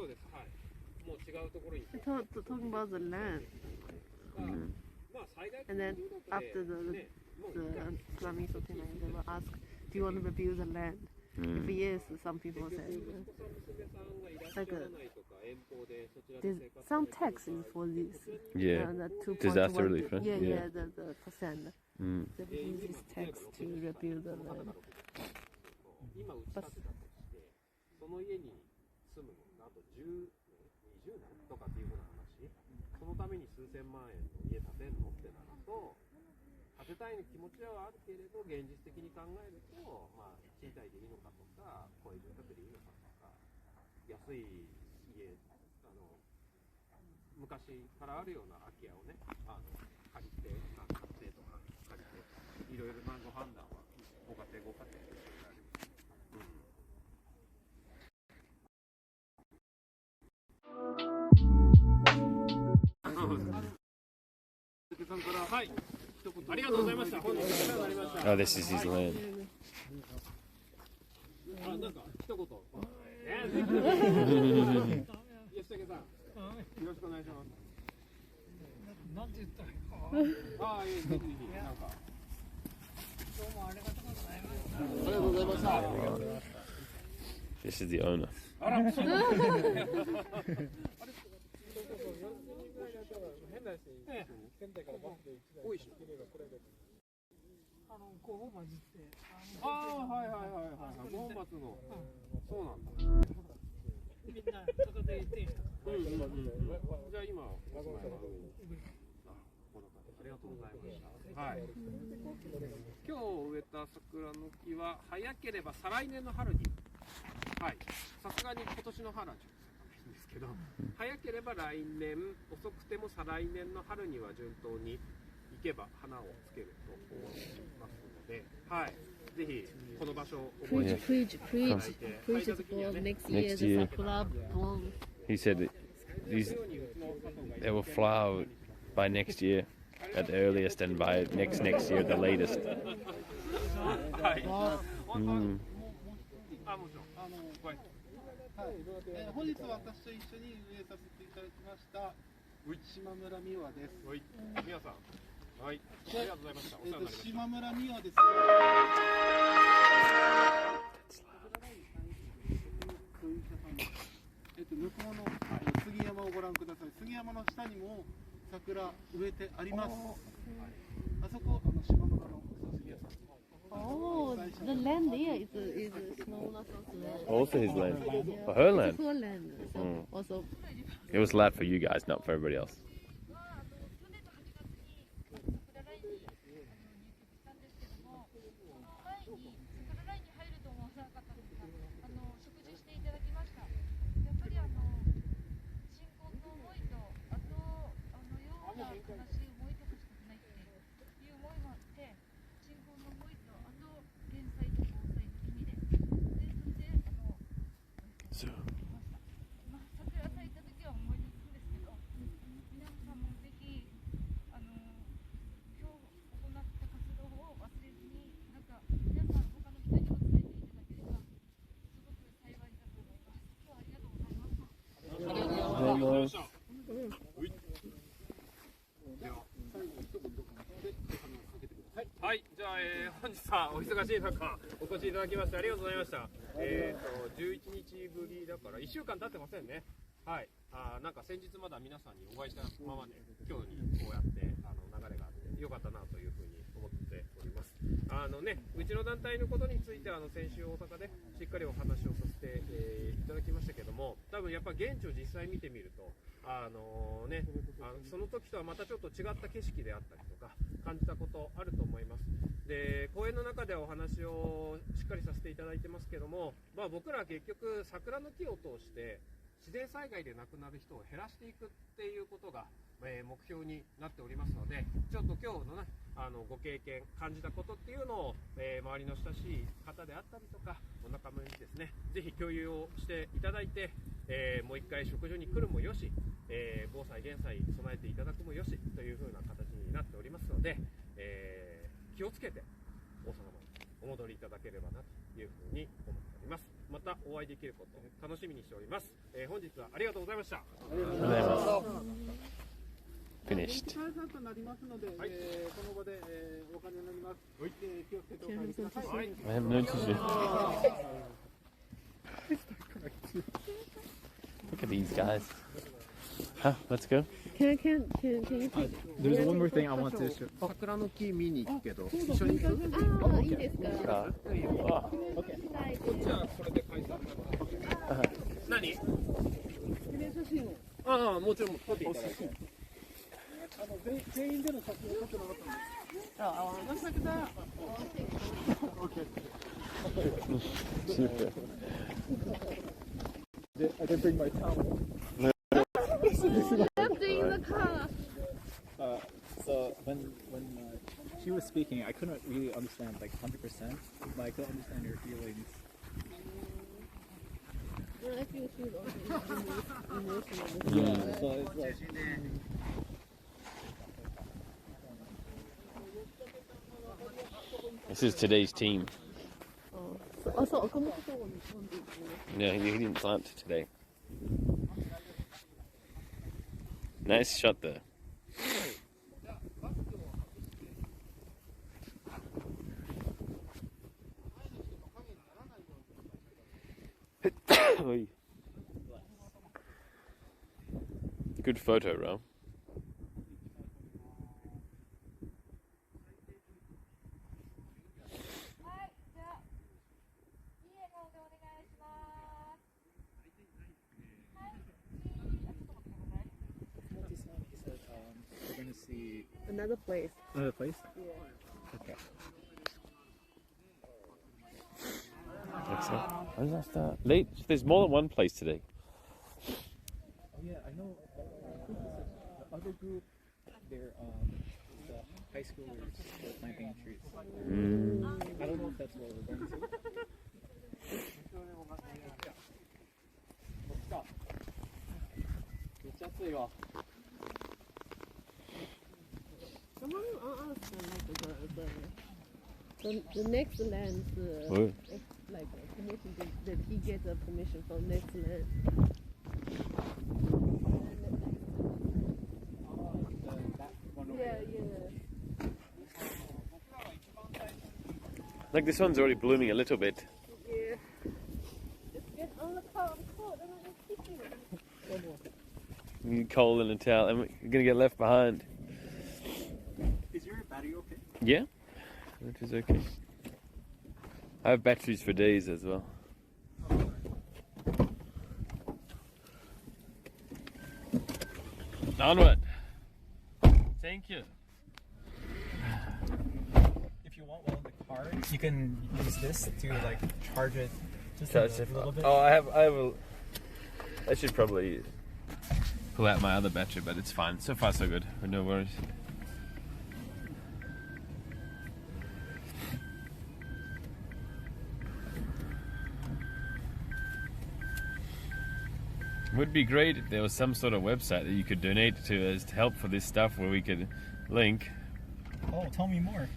そうです。はい。もう違うところに。Talking about the land. And then after the Flamiso thing, they will ask, do you want to review the land? If yes, some people say. Like there's some tax is for this. Yeah. The Disaster relief, right? Yeah, the percent. They use this tax to review the land. But その家に住むあと10年、20年とかっていうふうな話、そのために数千万円の家建てんのってなると、建てたい気持ちはあるけれど、現実的に考えると、まあ、賃貸でいいのかとか、こういう住宅でいいのかとか、安い家、昔からあるような空き家をね、借りて、買ってとか、借りて、いろいろなご判断は、ご家庭でいろいろあります。はい、ありがとうございました。本日お世話になりました。Oh, this is his land. なんか一言。吉武さん、よろしくお願いします。なんて言ったらいいか。ああ、いい、ぜひぜひ、なんか。どうもありがとうございました。ありがとうございました。This is the owner. あら、そうなんですね。多いし。5本松って。ああ、はいはいはいはい。5本松の。そうなんだ。みんな、そこで言っていいですか。じゃあ今、ありがとうございました。はい。今日植えた桜の木は、早ければ再来年の春に。はい。さすがに今年の春はですけど、早ければ来年、遅くても再来年の春には順当に行けば花をつけると思いますので、はい、ぜひこの場所を覚えていただいて、preach for next year the sakura bloom. He said they will flower by next year at the earliest and by next year at the latest. はい。本日私と一緒に運営させていただきました島村美和です。はい、美和さん。はい、ありがとうございました。お世話になりました。島村美和です。向こうの杉山をご覧ください。杉山の下にも桜植えてあります。あそこ島村の杉屋さん。Oh, the land there is Shimamura's land. Also his land. For her land. Her land. So also. It was allowed for you guys, not for everybody else. はい、じゃあ、本日はお忙しい中お越しいただきましてありがとうございました。11日ぶりだから1週間経ってませんね。はい、なんか先日まだ皆さんにお会いしたままで今日にこうやって流れがあってよかったなというふうに思っております。うちの団体のことについては先週大阪でしっかりお話をさせて、いただきましたけども、多分やっぱ現地を実際見てみるとその時とはまたちょっと違った景色であったりとか感じたことあると思います。で、講演の中ではお話をしっかりさせていただいてますけども、僕らは結局桜の木を通して自然災害で亡くなる人を減らしていくっていうことが、目標になっておりますので、ちょっと今日のねご経験感じたことっていうのを、周りの親しい方であったりとかお仲間にですね、ぜひ共有をしていただいて、もう一回食事に来るもよし、防災減災備えていただくもよしという風な形になっておりますので、気をつけて大阪までお戻りいただければなというふうに思っております。またお会いできることを楽しみにしております。本日はありがとうございました。Finished. となりますので、この場で、お金になります。気をつけてお帰りください。I haven't noticed it. Look at these guys. Huh? Let's go. Can you take There's one more thing I want to show. 桜の木見に行くけど、一緒に行く？ああ、いいですか。じゃあこれで解散。何？ああ、もちろん撮っていただいて。全員での写真を撮ってなかったんです。ああ、まさかだ。I didn't bring my towel. Left in the car. So when she was speaking, I couldn't really understand like 100%, but I could understand her feelings. I feel she was also emotional. Yeah, so it's like. This is today's team. So, No, he didn't plant today. Nice shot there. Good photo, Ro. We're gonna see another place. another place. Yeah. Okay. Excellent. When did I start? Late. There's more than one place today. Oh yeah, I know. The other group, they're the high schoolers who are planting trees. I don't know if that's what we're going to. Someone asked the next land, like permission that he gets a permission from next land. Yeah. Like this one's already blooming a little bit. Yeah. Just get on the car, and I'm kicking it. You coal in a towel, and you're gonna get left behind. Is your battery okay? Yeah, which is okay. I have batteries for days as well. Onward. Thank you. If you want one in the car, you can use this to like charge it just Charge a it. little bit. Oh, I will. I should probably pull out my other battery, but it's fine. So far, so good. No worries. It would be great if there was some sort of website that you could donate to as help for this stuff where we could link. Oh, tell me more.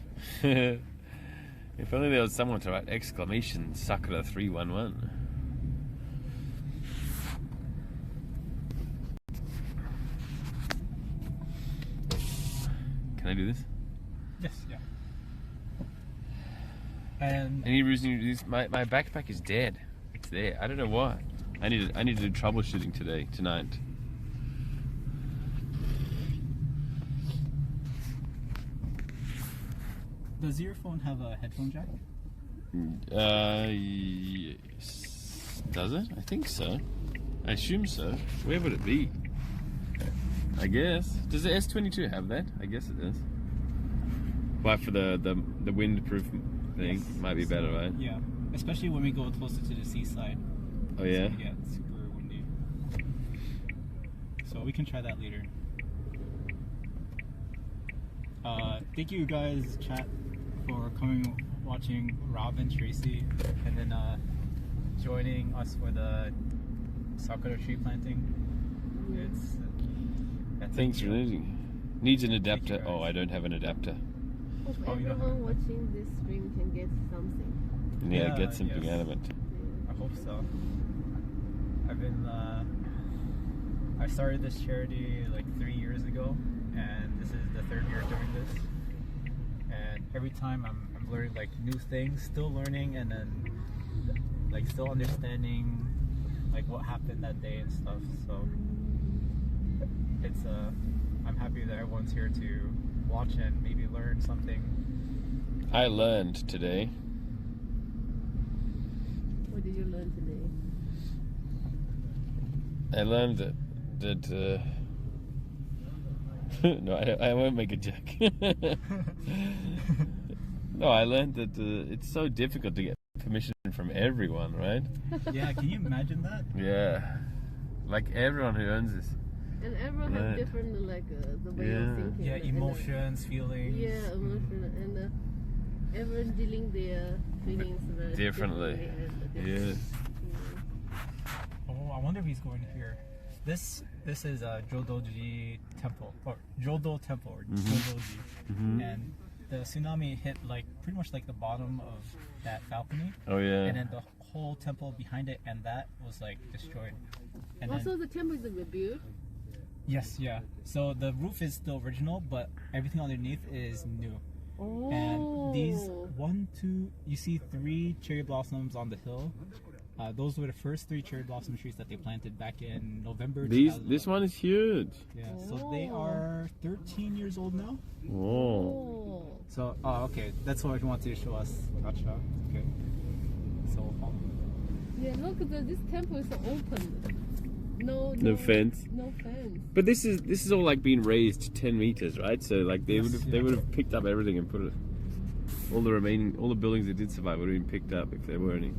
If only there was someone to write exclamation Sakura 311. Can I do this? Yes, yeah. And Any reason you do this? My backpack is dead. It's there. I don't know why. I need to do troubleshooting tonight. does your phone have a headphone jack? Yes. Does it? I think so. I assume so. Where would it be? I guess. Does the S22 have that? I guess it does. Why, for the windproof thing? Yes. Might be better, right? Yeah, especially when we go closer to the seaside. Oh yeah? It's gonna get super windy. So we can try that later. Thank you guys, chat, for coming, watching Rob and Tracy, and then joining us for the sakura tree planting. Thanks for needing. Needs an adapter. Oh, I don't have an adapter. Hope everyone watching this stream can get something. Yeah, Yeah, get something yes. out of it. I hope so. I've been I started this charity like 3 years ago, and this is the 3rd year doing this. And every time I'm learning like new things, still learning, and then like still understanding like what happened that day and stuff. So it's I'm happy that everyone's here to watch and maybe learn something. I learned today. What did you learn today? I learned that no, I won't make a joke. No, I learned that it's so difficult to get permission from everyone, right? Yeah, can you imagine that? Yeah, like everyone who owns this. And everyone has Right. different like the way Yeah. of thinking. Yeah, and, emotions, feelings. yeah, emotion, and everyone dealing their feelings very Differently. and Yes. Oh, I wonder if he's going here. This is Jodoji Temple, or Jodo Temple, or Jodoji. And the tsunami hit like pretty much like the bottom of that balcony, Oh yeah. and then the whole temple behind it, and that was like destroyed. And Also, then, the temple is rebuilt. yes, yeah. So the roof is still original, but everything underneath is new. Oh. And these you see 3 cherry blossoms on the hill. Those were the first 3 cherry blossom trees that they planted back in November. This one is huge. Yeah, so they are 13 years old now. Oh. Oh. So, okay, that's what you want to show us. Gotcha. Okay. So, Yeah, look, this temple is open. No fence. No fence. But this is all like being raised 10 meters, right? So like they would have picked up everything and put it. All the buildings that did survive would have been picked up if there were any.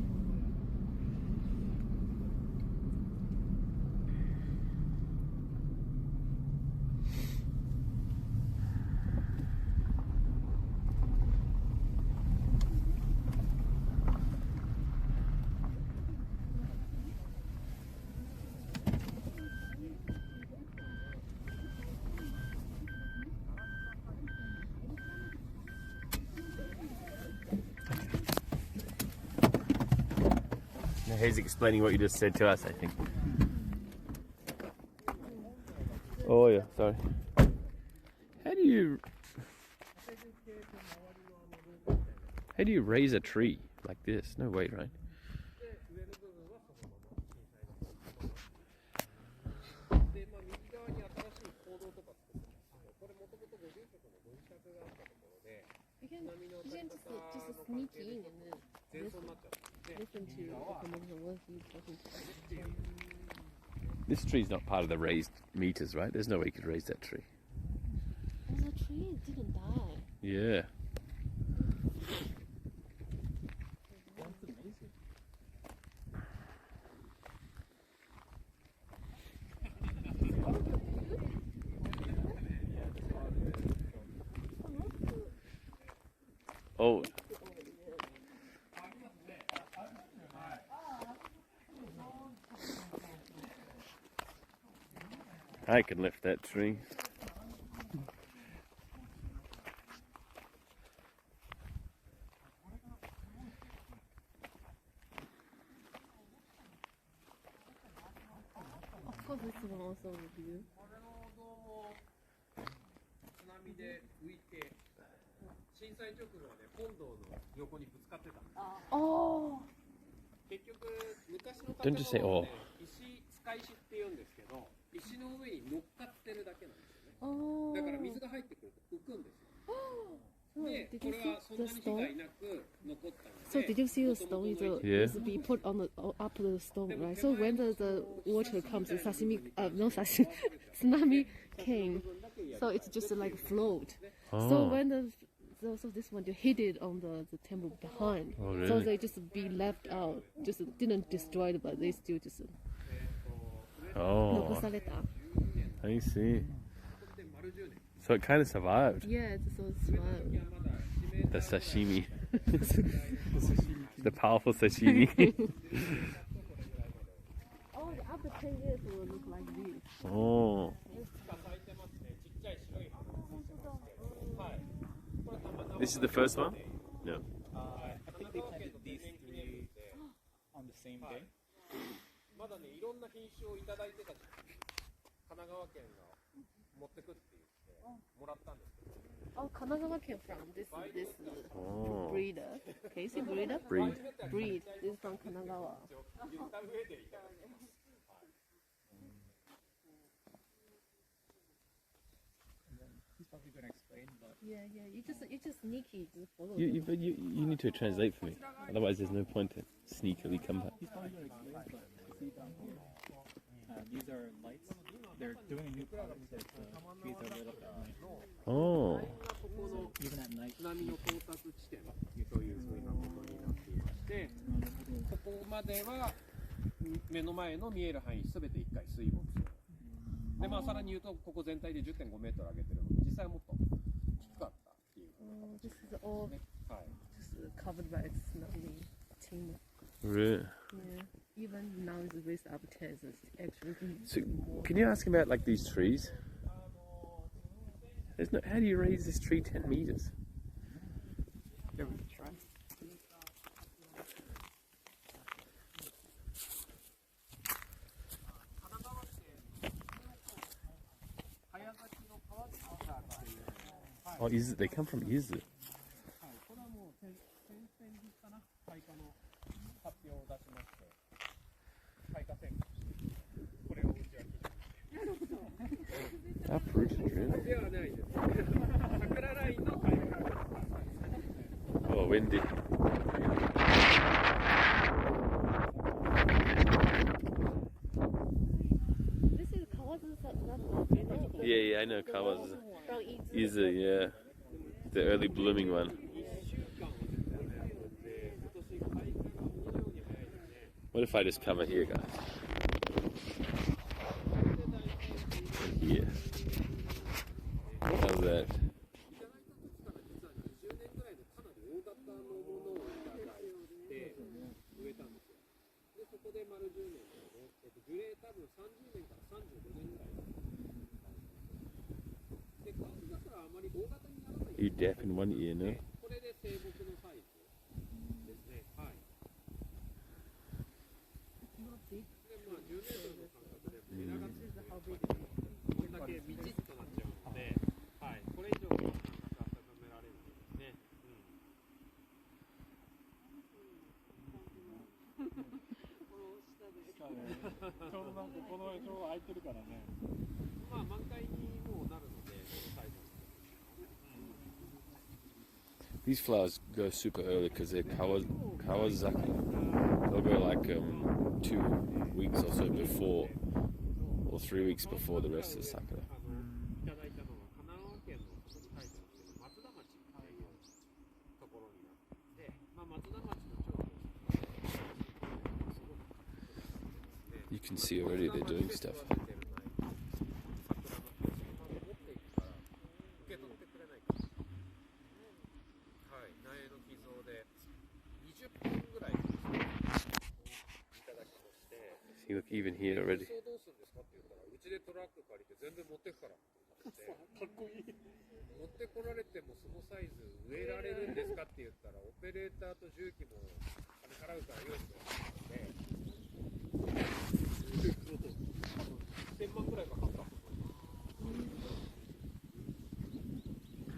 Now he's explaining what you just said to us, I think. Oh yeah, sorry. How do you raise a tree like this? No way, right? You can just sneak in and then listen to the conversation once you talking to them. This tree's not part of the raised meters, right? There's no way you could raise that tree. Oh, the tree didn't die. Yeah. Oh. I can lift that tree. Of course, this one also review. 津波で浮いて震災直後はね本堂の横にぶつかってたんですよ。 Oh. 結局昔の Don't 建 just say 物 oh. はね使い石って言うんですけど石の上に乗っかってるだけなんですよね。 Oh. だから水が入ってくると浮くんですよ。 So で did こ you れ see はそんな the に被害 stone? なく残ったの So で did you see the stone? Yeah. Is be put on the up the stone, right? So when the water comes, the sashimi, no sashimi, tsunami came. So it's just like float. So when so this one you hit it on the temple behind. Oh, So really? they just be left out, just didn't destroy it, but they still just Oh, 残された. I see. So it kind of survived. Yeah, it's so smart. The sashimi. The powerful sashimi. Oh, after 10 years it will look like this. Oh. This is the first one? No. I think they planted these 3 on the same day. 川県が持ってくって言ってもらったんですけど。Oh, Kanagawa came from this Oh. breeder. Can you see breeder? Breed. Breed. This is from Kanagawa. 言った上でいただきます。He's probably going to explain, but Yeah, yeah. You just sneaky, just follow. You need to translate for me. Otherwise, there's no point to sneakily come back. he's probably going to explain. But see down here, these are lights. They're doing a new product that trees are lit up at night. Oh. Even at night. 津波の到達地点というふうなことになっていまして、ここまでは目の前の見える範囲すべて1回水没する。で、まあさらに言うとここ全体で 10.5 メートル上げてるので、実際はもっときつかったっていうふうな This is all ね。はい。 just covered by tsunami timber. Really? Yeah. Even now it's raised up 10. It's actually So, more. can you ask about like these trees? There's no. How do you raise this tree 10 meters? Try. 早咲きの川津花っていうのを、はい、 Oh, is it? They come from Izu. これはもう先々日かな、開花の発表を出しまして、開花宣言して、これをうちは聞いて。 Uprooted, really? ではないです。桜ラインの開花。 Oh, windy. This is Kawazu, you know? Yeah, I know Kawa's. From Izu. Izu, yeah. The early blooming one. What if I just cover here, guys? Here. How's that? 樹齢多分30年から35年ぐらいで、川津桜はあまり大型にならない。 You deaf in one ear, no? これで生木のサイズですね。はい。で、まあ10メートルの間隔で枝がついてこれだけみちっとなっちゃうので、はい。これ以上の間隔温められるんですね。ちょうどなんかこのちょうど空いてるからね。まあ満開にもうなるので、このサイズ。 These flowers go super early because they're Kawasaki. They'll go like 2 weeks or so before, or 3 weeks before the rest of the sakura. いただいたのは神奈川県のそこに書いてあるんですけど、松田町っていうところになっていて、まあ松田町の町長 You can see already they're doing stuff. い You look even here already. どうするんですかって言ったら、うちでトラック借りて全部持ってくからって言って、かっこいい。持ってこられてもそのサイズ植えられるんですかって言ったら、オペレーターと重機も金払うから用意してもらって1000万くらいかかった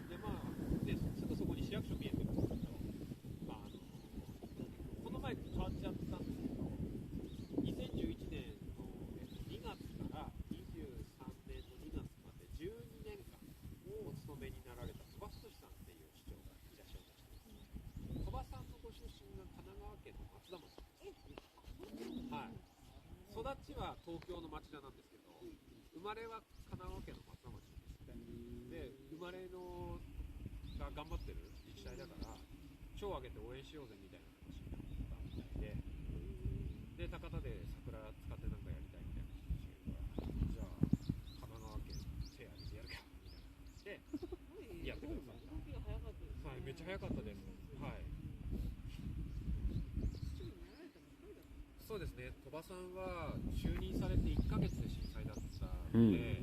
で、まあ、ですぐそこに市役所見えてるんですけど、この前変わっちゃったんですけど、2011年の2月から23年の2月まで12年間お勤めになられた鳥羽仁さんっていう市長がいらっしゃいまして、鳥羽さんのご出身が神奈川県の松田町です。はい。育ちは東京の町田なんですけど、生まれは神奈川県の松田町です。で、生まれのが頑張ってる自治体だから、賞を挙げて応援しようぜみたいな話になったみたいで。で、高田で桜使ってなんかやりたいみたいな話がじゃあ神奈川県手挙げてやるかみたいな話でやってください。はい、めっちゃ早かったです。はい。そうですね。鳥羽さんは就任されて1ヶ月で震災だったので、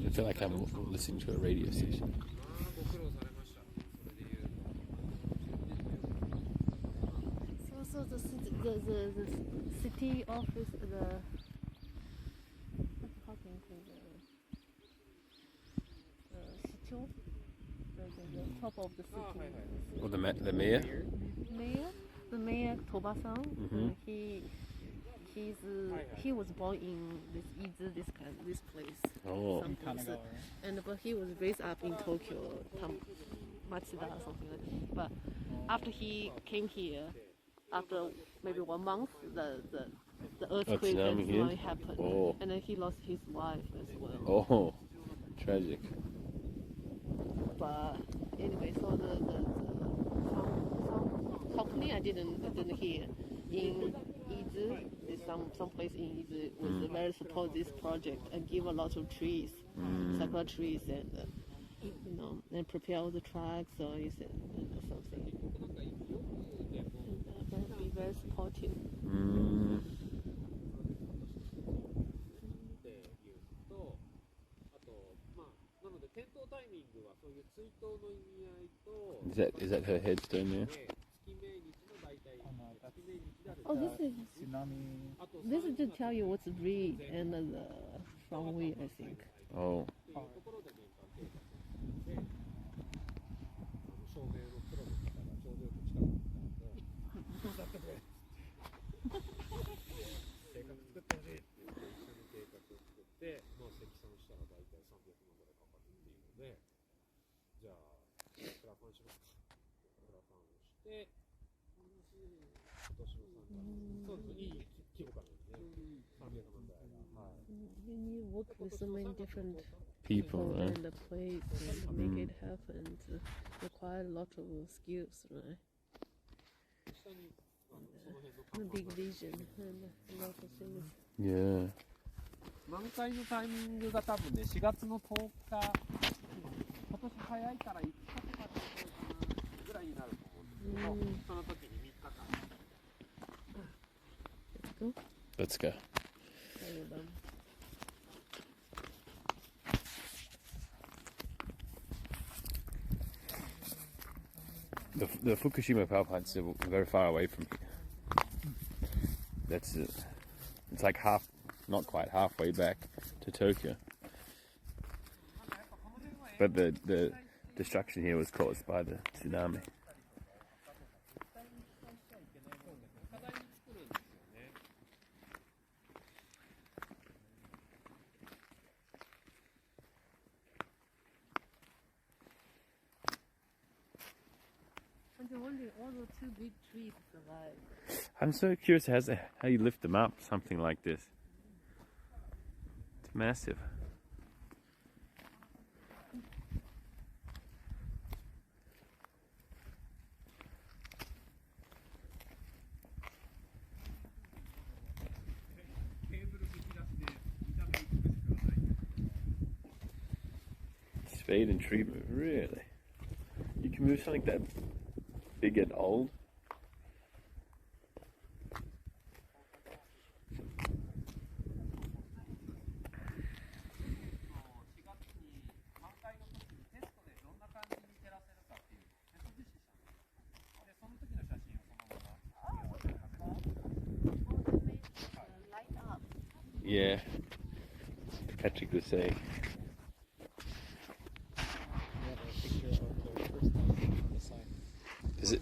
I feel like I'm listening to a radio station. ご苦労されました。それで言うと。So the city office, the top of the city. Or the mayor? The mayor Toba-san. Mhm. He was born in this place. Oh. Some place. But he was raised up in Tokyo, Machida or something like that. But after he came here, after maybe 1 month, the earthquake and tsunami happened, Oh. and then he lost his wife as well. Oh, tragic. But anyway, so some company I didn't hear in Izu, there's some place in Izu was very support this project and give a lot of trees, sakura trees, and and prepare all the tracks. So he said something, and be very supportive. Is that her headstone there? Oh, this is Tsunami. to tell you what's breed and the from where, I think. Oh. You need to work with so many different People, right? and the place and make it happen. It require a lot of skills, right? And a big vision and a lot of things. Yeah. 満開のタイミングが多分ね、4月の10日、今年早いから5日とかぐらいになると思うんですけど、その時に3日間。Let's go. The Fukushima power plants are very far away from here. That's it. It's like not quite halfway back to Tokyo. But the destruction here was caused by the tsunami. I'm wondering, all those 2 big trees survived. I'm so curious how you lift them up, something like this. It's massive. Speed and tree move, really? You can move something that big and old? Yeah, Patrick was saying. Is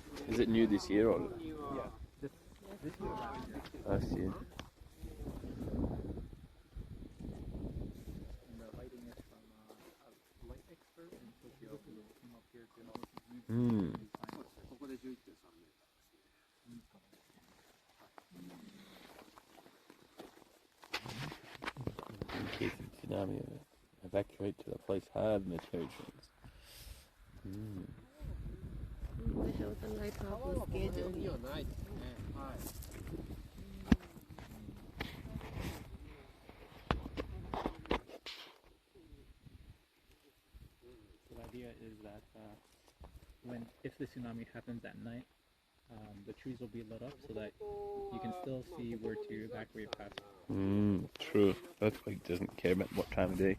it new this year or? Yeah, this year. Last year. And the lighting is from a light expert in Tokyo who came up here to help us. ここで11.3メーターですね。 In case of tsunami, evacuate to the place hard in the oceans. They have the light up schedule. にはないですね。はい。 The idea is that if the tsunami happens at night, the trees will be lit up so that you can still see where to evacuate past. True. Earthquake doesn't care about what time of day.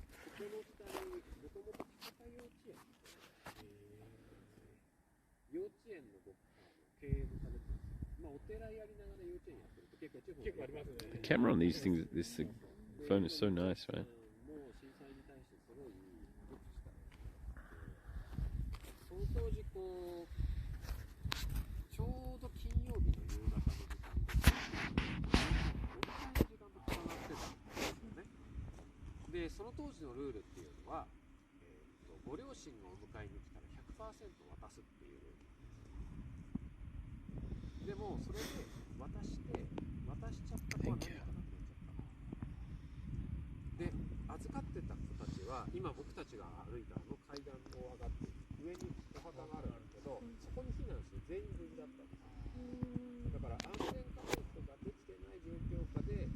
The camera on these things, this phone is so nice, right? の当時こうちょうど金曜日の夕方の時間でお迎えの時間と重なってたんですよね。でその当時のルールっていうのは、ご両親がお迎えに来たら 100% 渡すっていうルールでもそれで渡しちゃった子は何かなくなっちゃったで預かってた子たちは今僕たちが歩いたあの階段を上がって上にお墓があるんですけど、そこに避難して全員無事だったんです。だから安全確保ができてない状況下で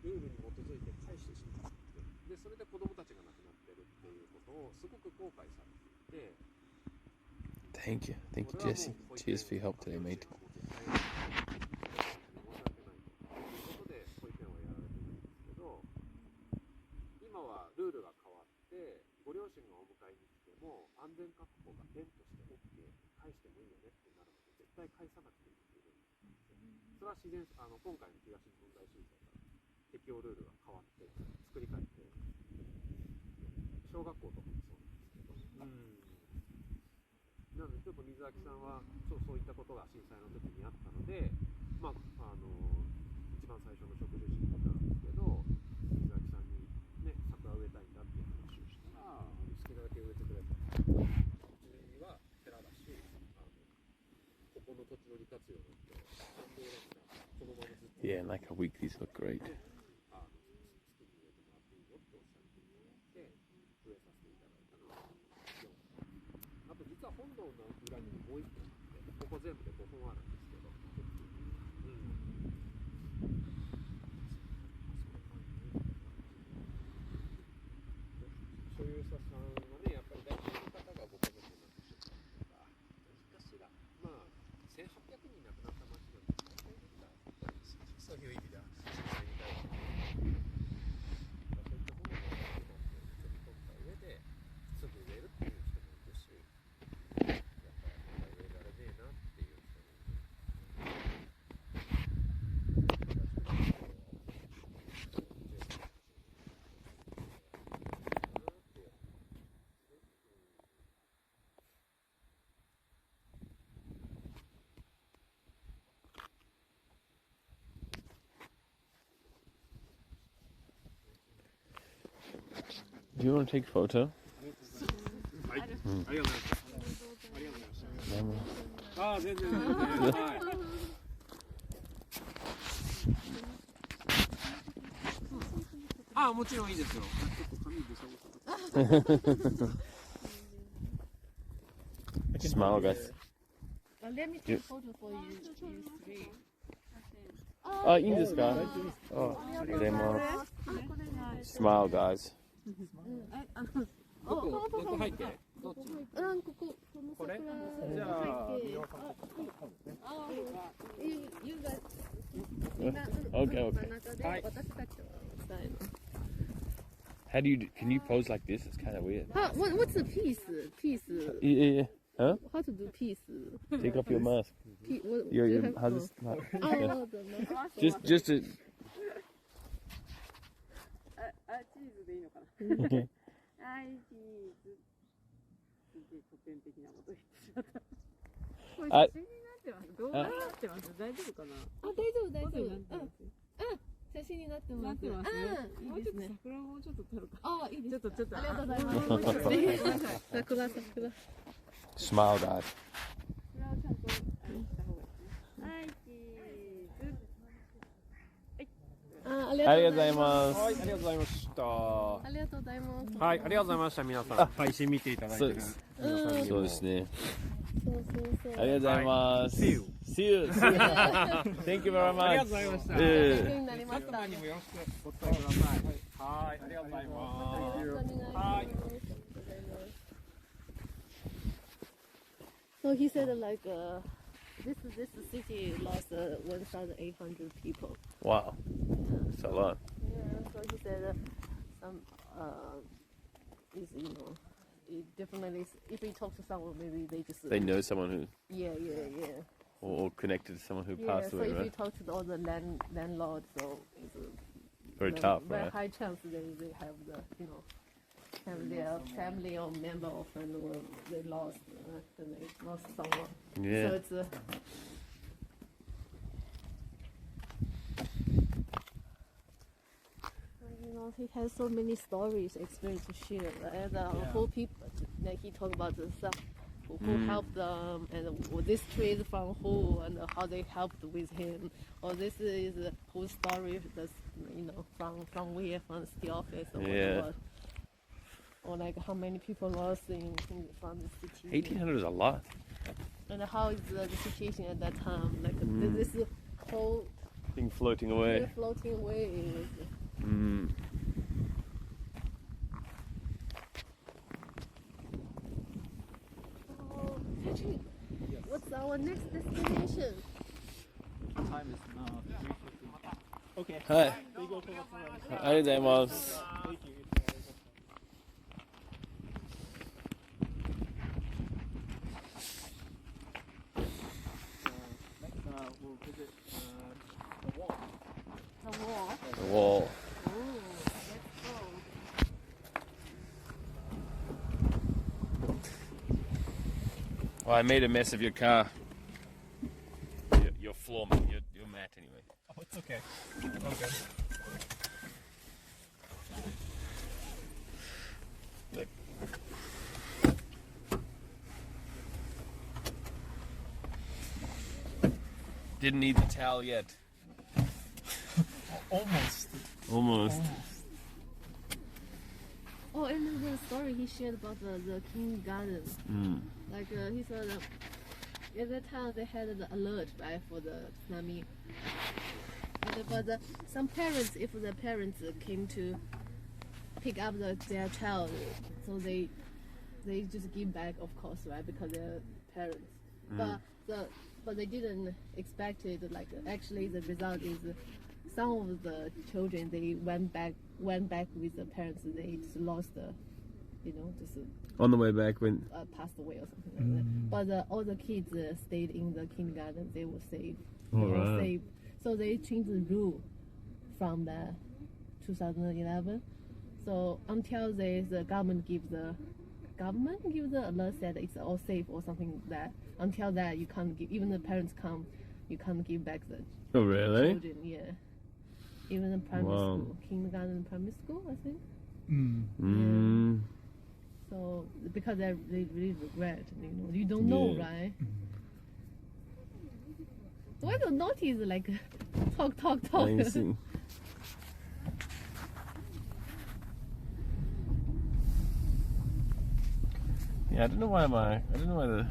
ルールに基づいて返してしまってでそれで子供たちが亡くなってるっていうことをすごく後悔されていて Thank you. Thank you, Jesse. Cheers for your help today, mate. 今はルールが変わってご両親がお迎えに来ても安全確保が園として OK 返してもいいよねってなるので絶対返さなくていいっていうルールなんですよ。それは自然今回の東日本大震災から適用ルールが変わって作り変えて小学校とかもそうなんですけど、なのでちょっと水脇さんはそういったことが震災の時にあったので、まあ一番最初の植樹式だったんですけど水脇さんにね桜植えたいんだっていう話をしたら好きなだけ植えてくれた。うちは寺だしここの土地の利活用なんて賛同だからこのままずっと Yeah, and like our weeklies look great. 好きに植えてもらっていいよっておっしゃっていただいて植えさせていただいたのが4本。あと実は本堂の裏にももう1本あってここ全部で5本あるんですけど、所有者さんはねやっぱり大体の方がご家族になってしまうとか何かしらまあ1800人亡くなった町なんて大体できたそういう意味では震災に対してそういったものを取り込んだ上ですぐ植えるっていう人もいるしやっぱりまだ植えられねえなっていう人もいる。Do you want to take a photo? はい、ありがとうございました。ありがとうございました。ああ、全然。はい。ああ、もちろんいいですよ。ちょっと紙ぶさぶさ。Smile, guys. Let me take a photo for you three. あ、いいんですか？あ、ありがとうございます。Smile, guys. どこ入ってどっちこれじゃあYou guys Okay, okay. はい私たちは伝える How do you, can you pose like this? It's kind of weird. What's the piece? Yeah. Huh? How to do piece? Take off your mask. What, Your, how's this? Oh, the mask. Just to, チーズでいいのかな okay. はいチーズで古典的なこと言ってしまったこれあ写真になってます動画になってます大丈夫かなあ、大丈夫大丈夫。フォトになってます写真になってます。なってますうん、もいういですね。ちょっと桜もうちょっと撮るかあ、いいです。ちょっとありがとうございます。ごめんなさい桜。Smile, guys. 桜をちゃんとした方がいいねはいチーズあ、あありがとうございます。はい、ありがとうございました。はありがとうございます。い、ありがとうございました。皆さん、配信見ていただいてる皆さんにも。そうですね。そうそうそう。ありがとうございます。See you. See you. Thank you very much. ありがとうございました。勉強になりました。皆様にもよろしくお伝えください。はい、ありがとうございます。はい。 So he said like this city lost 1,800 people. Wow. That's a lot. Yeah, so he said some is it definitely if you talk to someone maybe they just They know someone who, yeah or connected to someone who yeah. passed So away, if you right? talk to all the landlords, so it's Very tough, very right? high chance they have the And their family or member or friend were they lost someone. Yeah. So it's he has so many stories, experience to share. And whole people, like he talked about the stuff who helped them, and this tree is from who, and how they helped with him. Or this is whose story that's from where, from the office or whatever. Or like how many people lost from the city. 1,800 is a lot. And how is the situation at that time? Like this whole Thing floating away. floating away. Patrick, what's our next destination? Time is now 3:50. Okay. Hi. We go to what's the Hi, Demos. Thank you. Next, we'll visit the wall. The wall. The wall. Ooh, let's go. Oh, I made a mess of your car. Your floor, your mat, anyway. Oh, it's okay. Okay. Look. Didn't need the towel yet. Almost. Almost. Oh, and the story he shared about the kindergarten. Like he said at that time they had the alert, right, for the tsunami. But some parents, if the parents came to pick up their child, so they just give back, of course, right, because they're parents. But they didn't expect it. Like actually, the result is some of the children they went back with the parents. They just lost just On the way back when. passed away or something like that. But all the kids stayed in the kindergarten. They were safe. All right. Safe. So they changed the rule from the 2011. So until the government gives the alert that it's all safe or something like that. Until that, you can't give. Even the parents come, you can't give back the Oh, really? children. Yeah. Even in primary school, kindergarten, and primary school, I think. So because they really regret, you don't know, right? So I don't notice like talk. Amazing. Yeah, I don't know why the.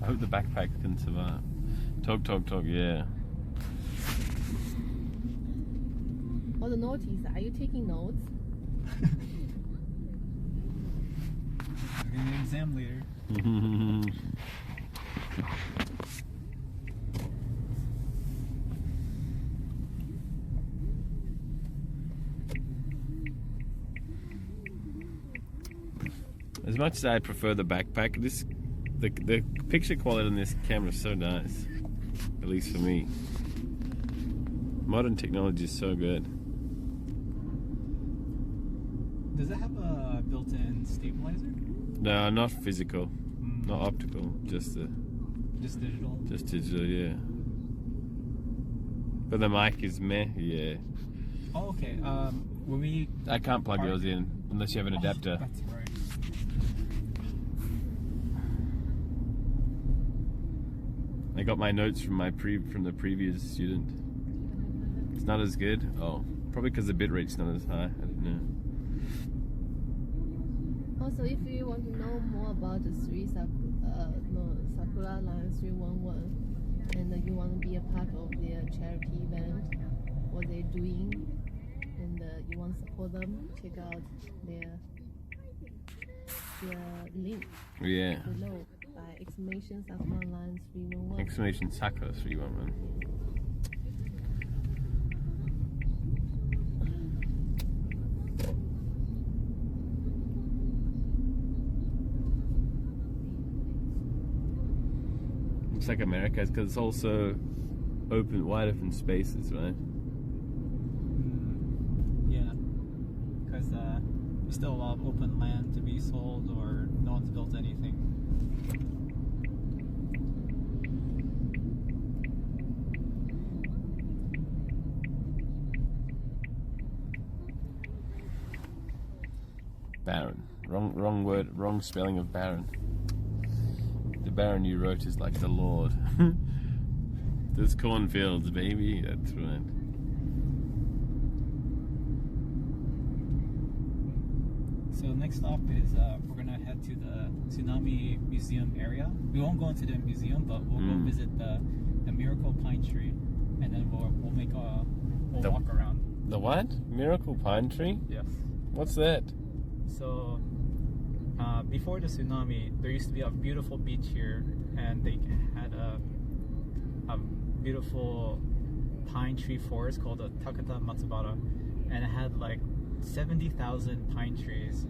I hope the backpack can survive. Talk, yeah. All the notice. Are you taking notes? We're getting an exam later. As much as I prefer the backpack, the picture quality on this camera is so nice. At least for me. Modern technology is so good. Does it have a built-in stabilizer? No, not physical, not optical, just digital. Just digital, yeah. But the mic is meh, yeah. Oh, okay. When we I can't plug yours in unless you have an adapter. That's right. I got my notes from the previous student. It's not as good. Oh, probably because the bit rate's not as high. I don't know. Also, if you want to know more about the Sakura Line 311, and you want to be a part of their charity event, what they're doing, and you want to support them, check out their link below by exclamation Sakura Line 311. Exclamation Sakura 311. Looks like America, because it's also wide open spaces, right? Yeah. still a lot of open land to be sold, or no one's built anything. Barren. Wrong word, wrong spelling of barren. The Baron you wrote is like the Lord. There's cornfields, baby. That's right. So next stop is we're gonna head to the Tsunami Museum area. We won't go into the museum, but we'll go visit the Miracle Pine Tree, and then we'll walk around. The what? Miracle Pine Tree? Yes. What's that? So before the tsunami, there used to be a beautiful beach here, and they had a beautiful pine tree forest called the Takata Matsubara, and it had like 70,000 pine trees,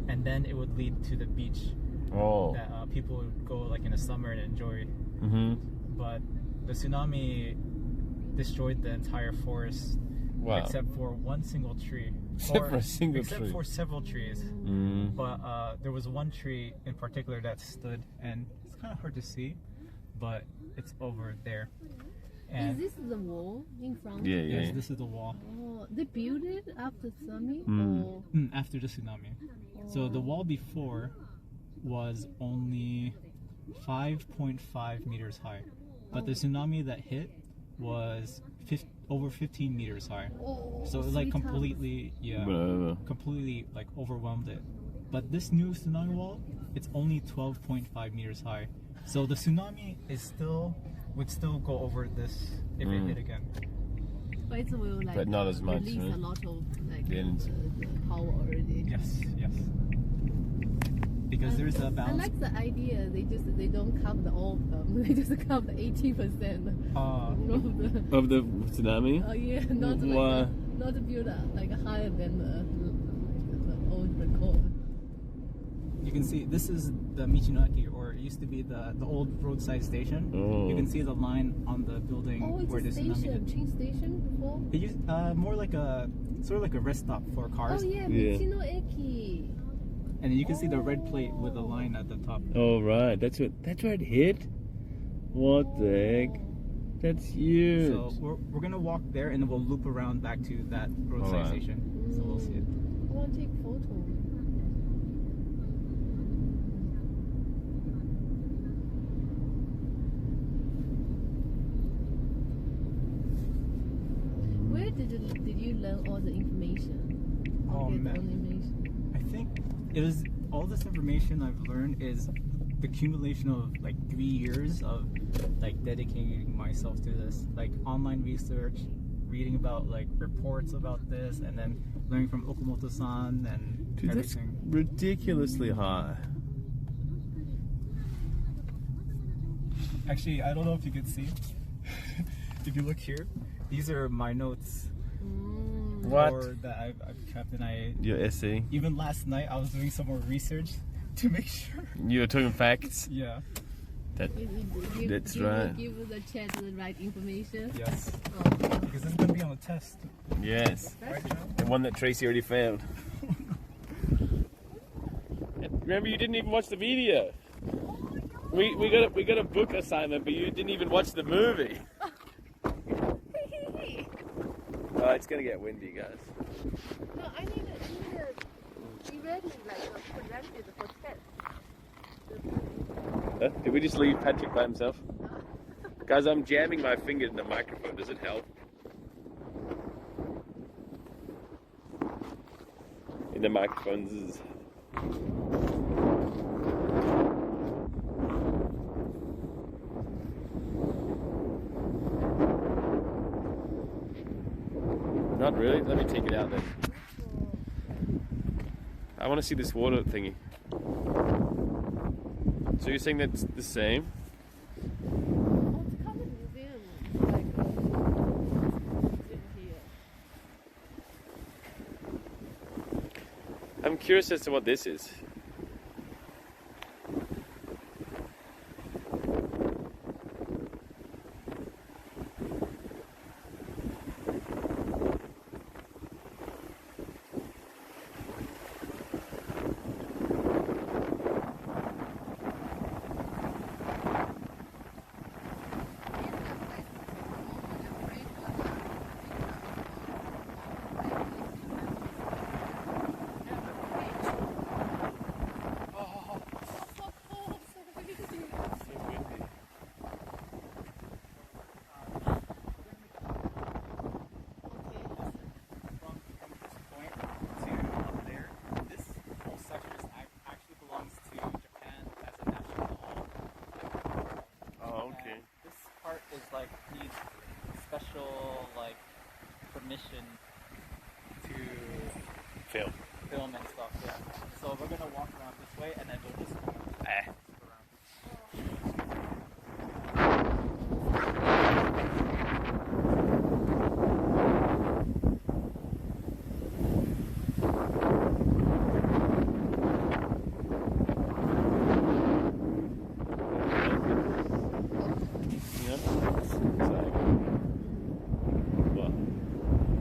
and then it would lead to the beach that people would go like in the summer and enjoy. But the tsunami destroyed the entire forest, except for one single tree. Except for several trees. But there was one tree in particular that stood, and it's kind of hard to see, but it's over there. And is this the wall in front? Yes, this is the wall. Oh, they built it after tsunami? Or? After the tsunami. So the wall before was only 5.5 meters high, but the tsunami that hit was over 15 meters high. So it like completely like overwhelmed it. But this new tsunami wall, it's only 12.5 meters high. So the tsunami would still go over this if it hit again. But it will like but not as much, release a lot of like the power already. Yes. Because there's a balance. I like the idea. They don't cover all of them. They just cover 80% of the tsunami. Oh yeah, not build up like higher than the old record. You can see this is the Michinoaki, or it used to be the old roadside station. You can see the line on the building where the tsunami hit. Train station before. It used more like a sort of like a rest stop for cars. Oh yeah, Michinoaki. And then you can see the red plate with the line at the top. Oh right, that's where it hit. What the heck? That's huge. So we're gonna walk there, and then we'll loop around back to that roadside station. So we'll see it. I want to take photo. Where did you learn all the information? Oh man, I think it was all this information I've learned is the accumulation of like 3 years of like dedicating myself to this, like online research, reading about like reports about this, and then learning from Okamoto-san and everything. That's ridiculously high. Actually, I don't know if you can see. If you look here, these are my notes. What? That I've kept, and Your essay. even last night I was doing some more research to make sure. You were talking facts. Yeah. That's right. Give the chat the right information. Yes. Because this is gonna be on the test. Yes. Right, John? The one that Tracy already found. Remember, you didn't even watch the video. We got a book assignment, but you didn't even watch the movie. Oh, it's gonna get windy, guys. No, I need to be ready, like presented for test. Did we just leave Patrick by himself? Guys, I'm jamming my finger in the microphone. Does it help? In the microphones. Not really. Let me take it out then. I want to see this water thingy. So you're saying that's the same? Oh, it's kind of museum, like here. I'm curious as to what this is. Film. film and stuff. Yeah. So we're gonna walk around this way, and then we'll just go around.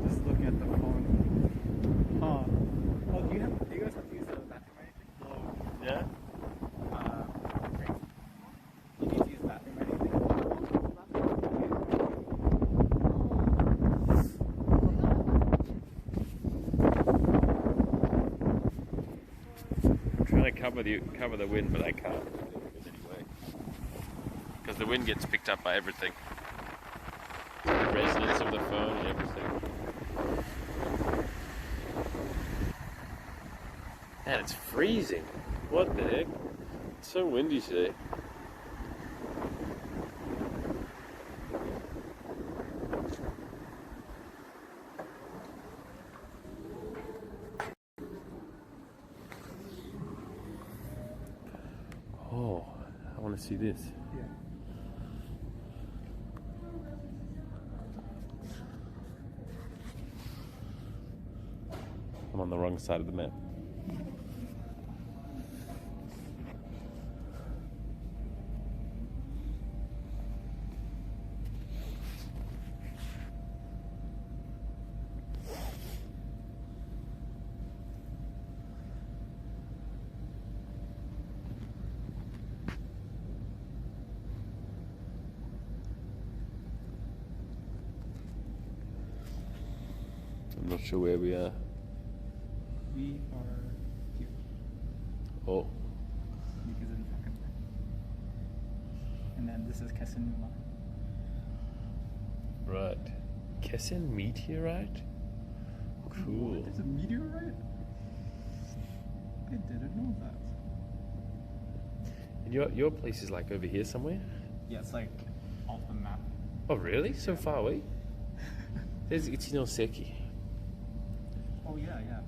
Just look at the phone. Oh, do you guys have to use the bathroom or anything? Yeah? Great. You need to use the bathroom or anything? I'm trying to cover the wind, but I can't. Anyway. Because the wind gets picked up by everything. The resonance of the phone and everything. Man, it's freezing. What the heck? It's so windy today. Oh, I want to see this. Yeah. I'm on the wrong side of the map. I'm not sure where we are. We are here. Oh, Because in fucking. And then this is Kesenuma. right. Kessen meteorite? Cool. There's a meteorite? I didn't know that. And your place is like over here somewhere? Yeah, it's like off the map. Oh, really? So far away? There's Ichinoseki. Oh yeah, yeah.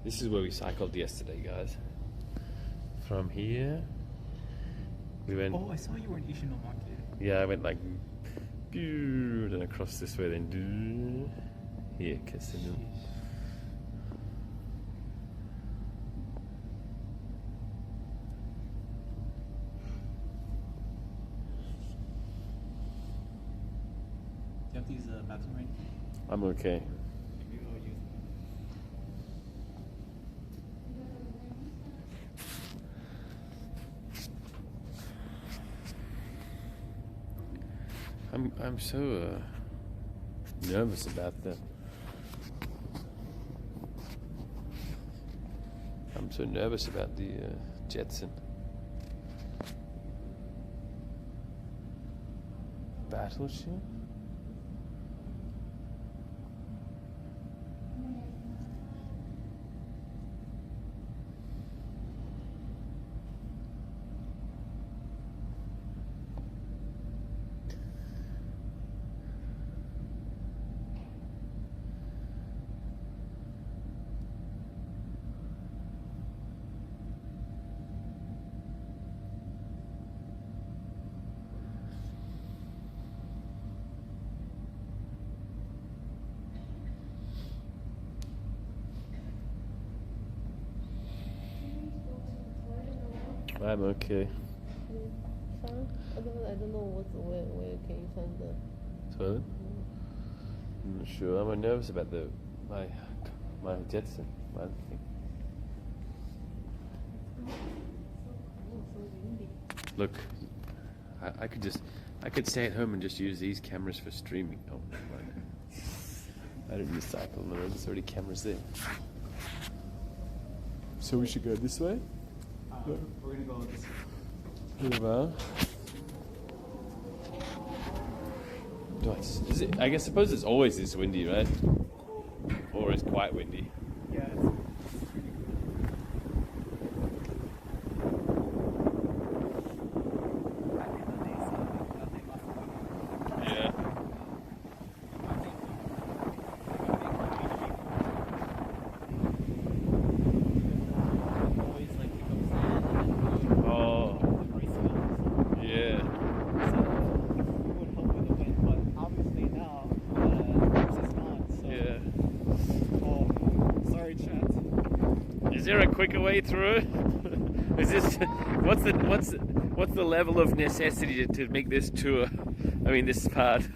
This is where we cycled yesterday, guys. From here, we went. Oh, I saw you were in Ishinomaki. Yeah, I went like, then across this way, then here, Kesenu. Do you have to use the bathroom right? I'm okay. Maybe we'll use I'm so nervous about that. I'm so nervous about the Jetson. Battleship? I'm okay. I don't know where can you find the Toilet? I'm not sure. I'm nervous about my Jetson. My thing. Look, I could stay at home and just use these cameras for streaming. Oh, I don't need to cycle on the road. There's already cameras there. So we should go this way. We're gonna go this way. Well, is it? I suppose it's always this windy, right? Or it's quite windy. Yeah. Yeah. there a quicker way through? Is this what's the level of necessity to make this tour? I mean, this part.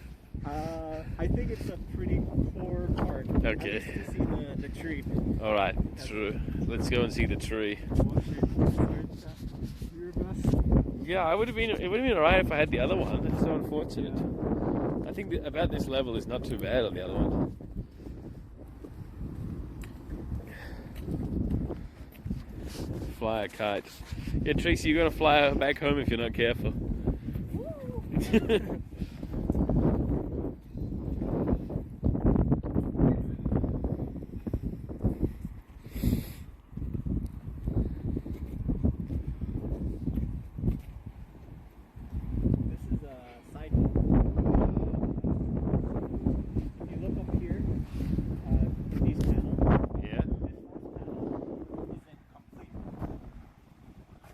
I think it's a pretty core part. Okay. I need to see the tree. All right, true. Let's go and see the tree. Yeah, it would have been alright if I had the other one. It's so unfortunate. I think that about this level is not too bad on the other one. Fly a kite. Yeah, Tracy, you're gonna fly back home if you're not careful.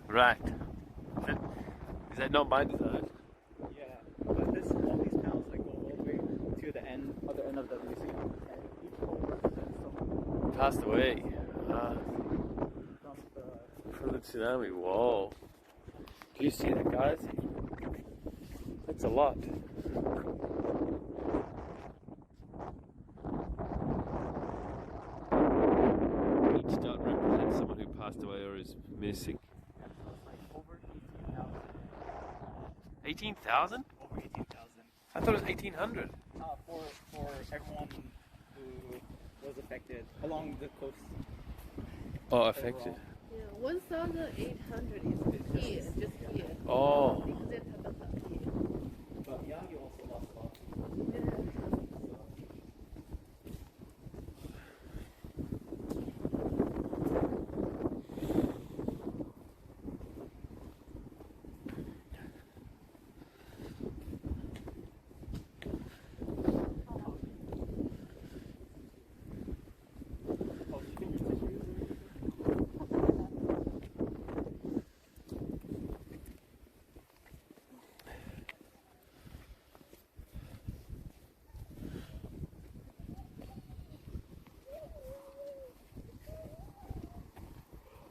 Right. Is that not by design? Yeah, but all these panels like go all the way to the other end of the museum, and each pole represents someone Passed away. from From the the tsunami. Whoa. Do you see that, guys? That's a lot. Each dot represents someone who passed away or is missing. over 18,000. 18,000? Over 18,000. I thought it was 1,800. For everyone who was affected along the coast. Oh, affected. Yeah, 1,800 is here, just here. Oh. But Yagi also lost a lot.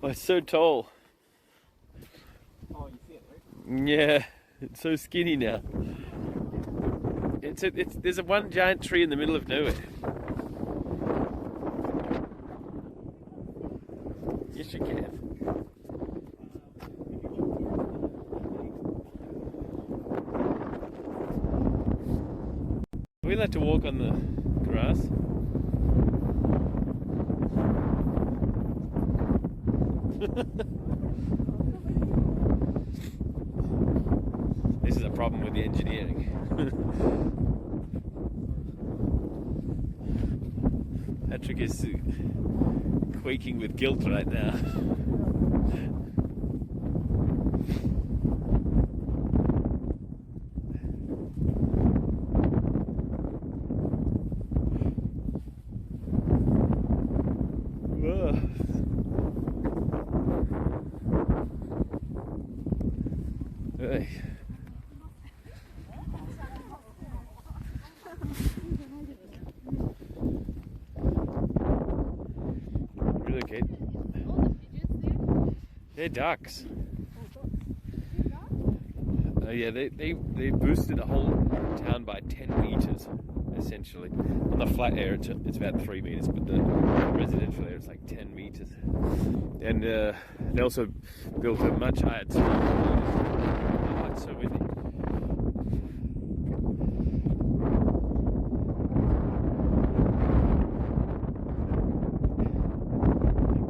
Oh, it's so tall. Oh, you see it, right? Yeah, it's so skinny now. There's one giant tree in the middle of nowhere. Yes, you can. Are we allowed to walk on the grass? This is a problem with the engineering. Patrick is quaking with guilt right now. Whoa. Hey. Relocate. They're ducks. Yeah, they boosted the whole town by 10 meters, essentially. On the flat area, it's about 3 meters, but the residential area is like 10 meters. And they also built a much higher town. Oh, it's so windy.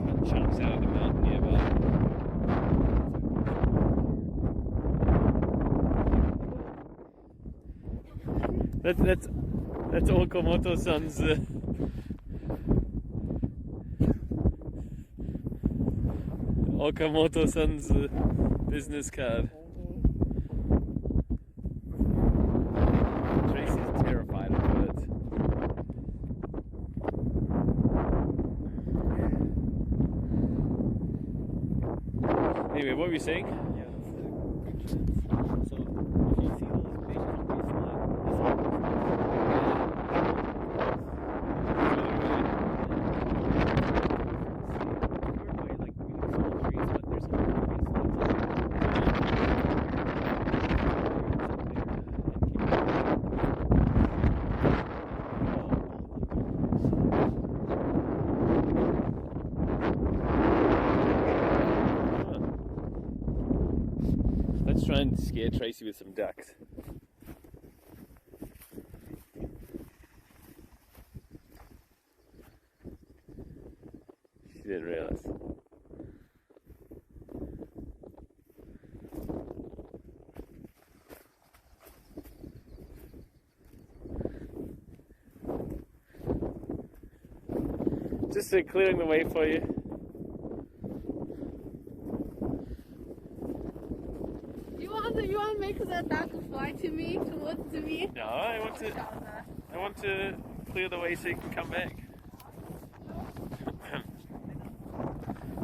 They cut chunks out of the mountain nearby. That's Okamoto-san's Okamoto-san's business card. Tracy's terrified of birds. Anyway, what were you saying? Yeah, that's the creatures. So if you see those big concrete slabs, try and scare Tracy with some ducks. She didn't realize. Just clearing the way for you. You want to make that duck fly to me, towards me? No, I want to clear the way so you can come back.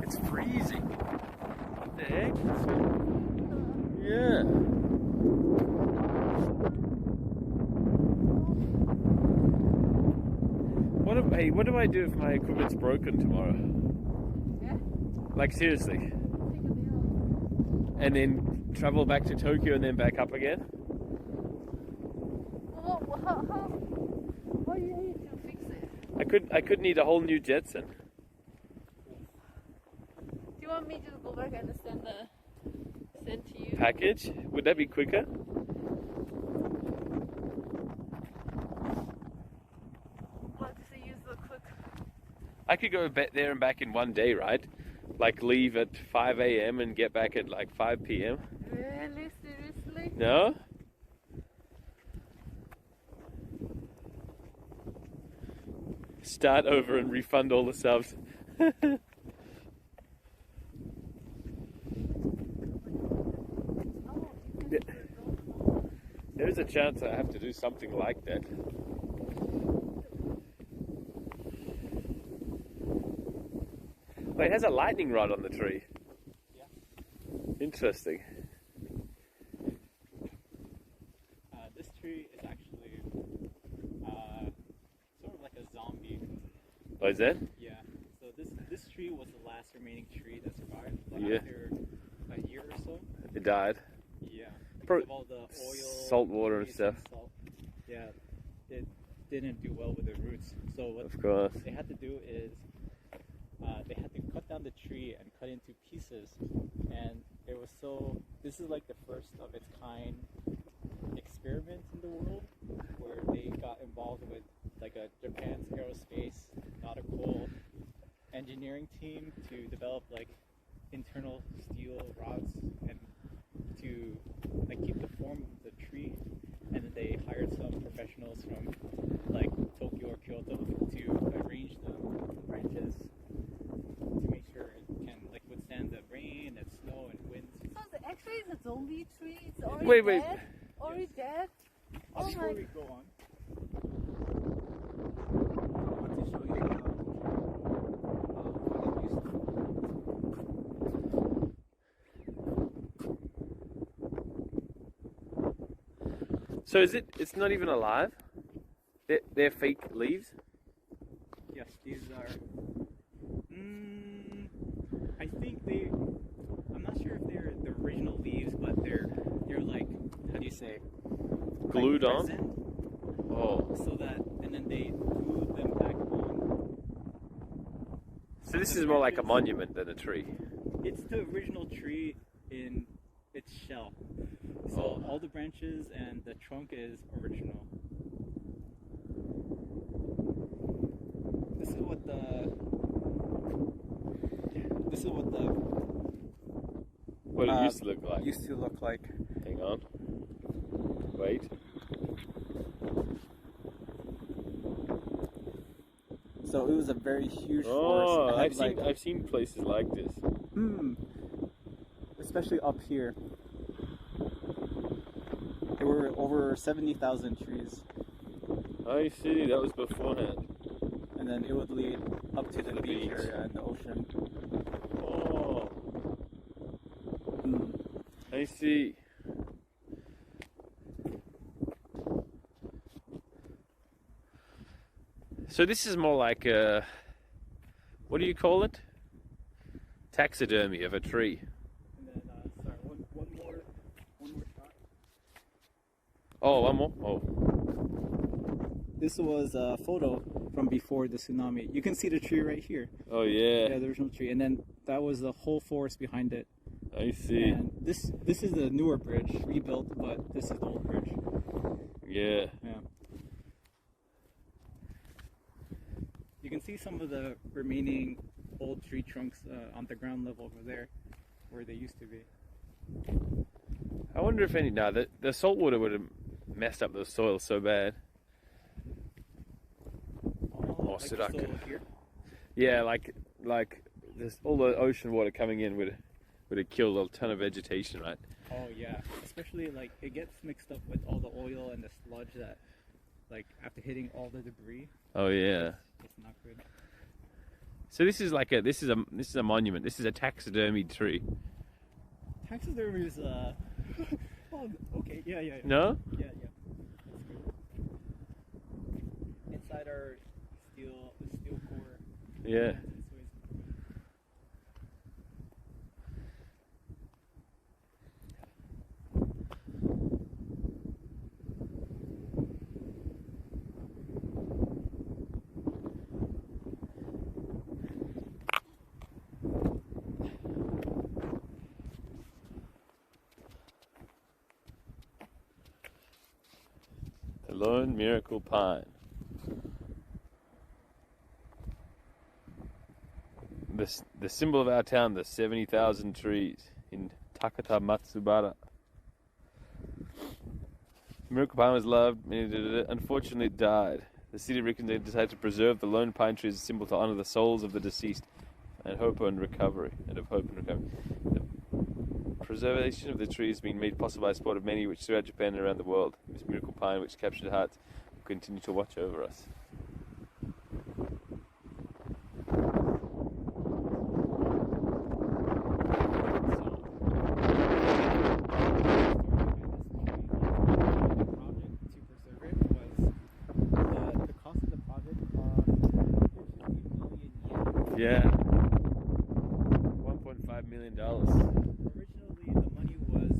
It's freezing. What the heck? Yeah. What do I do if my equipment's broken tomorrow? Yeah. Like seriously? And then travel back to Tokyo and then back up again? What do you need to fix it? I could need a whole new Jetson. Do you want me to go back and send to you? Package? Would that be quicker? What to use the quick? I could go there and back in one day, right? Like leave at 5 a.m. and get back at like 5 p.m. Really? Seriously? No? Start over and refund all the subs. There's a chance I have to do something like that. Wait, it has a lightning rod on the tree. Yeah. Interesting. This tree is actually sort of like a zombie. Oh, is that? Yeah. So this tree was the last remaining tree that survived. But Yeah. after a year or so, It died. yeah, Pro- because of all the oil, salt water and grease stuff. salt, yeah, it didn't do well with the roots. So what Of course. they had to do is they had to cut down the tree and cut into pieces, and it was so. This is like the first of its kind experiment in the world where they got involved with like a Japan's aerospace nautical engineering team to develop like internal steel rods and to like keep the form of the tree, and then they hired some professionals from like Tokyo or Kyoto to arrange the branches to make sure it can like withstand the rain and snow and wind. So actually it's a zombie tree. It's already Wait. dead. Already dead. Oh Before my. we go on, I want to show you what it used to. So it's not even alive? They're fake leaves? Yes, these are. I think I'm not sure if they're the original leaves, but they're like, how do you say? Glued like on? resin, Oh. so that, and then they glued them back on. So this is more like a monument than a tree. It's the original tree in its shell. So Oh. all the branches and the trunk is original. This is what the What it used to look like. used to look like. Hang on. Wait. So it was a very huge Oh, forest. I've seen places like this. Especially up here. There were over 70,000 trees, I see, that was beforehand. and then it would lead up to the beach beach. area and the ocean. Oh, I see. So this is more like a, what do you call it? Taxidermy of a tree. And then, sorry, one more shot. Oh, one more? Oh. This was a photo from before the tsunami. You can see the tree right here. Oh yeah. Yeah, the original tree. And then that was the whole forest behind it. I see. And this is the newer bridge, rebuilt, but this is the old bridge. Yeah. Yeah. You can see some of the remaining old tree trunks on the ground level over there, where they used to be. I wonder if the salt water would have messed up the soil so bad. Like the soil here. Yeah, like this, all the ocean water coming in would have killed a ton of vegetation, right? Oh yeah, especially like it gets mixed up with all the oil and the sludge that, like after hitting all the debris. Oh yeah. It's not good. So this is like this is a monument. This is a taxidermied tree. Taxidermy is oh, okay, yeah. No? Yeah. That's good. Inside our steel core. Yeah. The Lone Miracle Pine. The symbol of our town, the 70,000 trees in Takata Matsubara. Miracle Pine was loved, unfortunately it died. The city of Rickenson decided to preserve the lone pine tree as a symbol to honor the souls of the deceased and hope and recovery. The preservation of the tree has been made possible by the support of many which throughout Japan and around the world. This miracle pine, which captured hearts, will continue to watch over us. Yeah. $1.5 million. Originally, the money was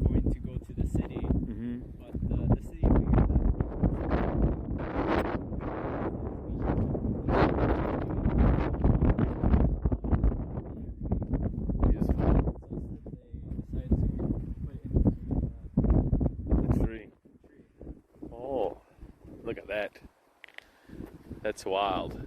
going to go to the city, but the city figured that The tree. Oh, look at that. That's wild.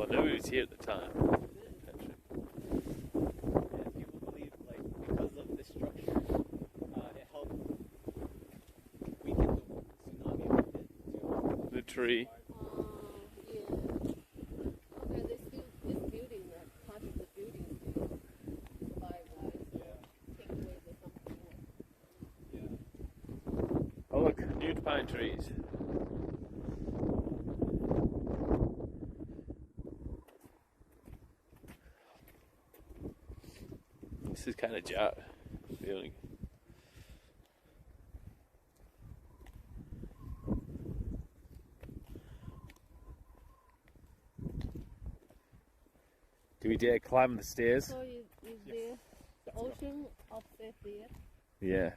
Nobody was here at the time. And people believe, like, because of this structure, it helped weaken the tsunami a bit. The tree. Yeah. Okay, they still, this building, that part of the building still survive, right? So take away the something more. Oh look, nude pine trees. This is kind of feeling. Do we dare climb the stairs? So is there the ocean upstairs there? Yeah.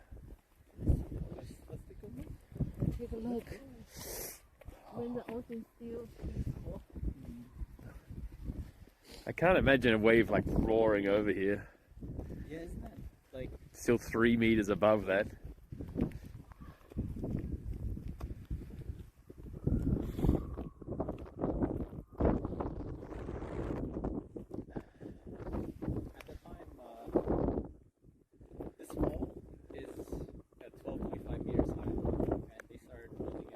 Let's take a look. Take a look. When the ocean still peaceful. I can't imagine a wave like roaring over here. Yeah, isn't that like Still 3 meters above that. at the time? This wall is at 12.5 meters high, and they started building it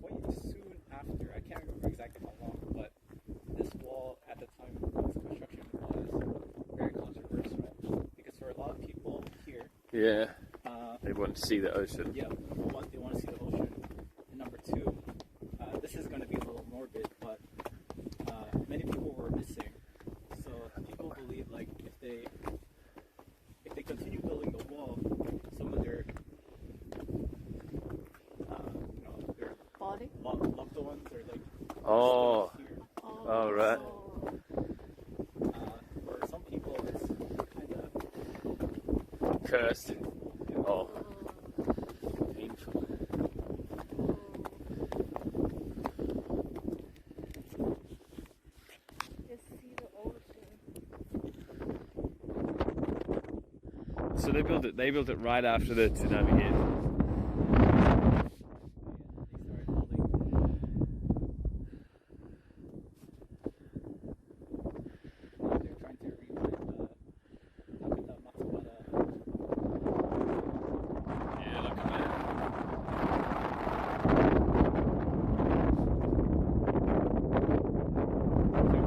quite soon after. I can't remember exactly how long, but this wall at the time of its construction was very controversial because for a lot of people here, Yeah. They want to see the ocean. yeah, number one, they want to see the ocean, and number two, this is going to be a little morbid, but many people were missing. So people believe like if they continue building the wall, some of their Oh, here. oh right. For some people, it's kind of Cursed. Oh, painful. Just see the ocean. So they built it right after the tsunami hit. they're trying to rewind the Matsubara. Yeah, look at that.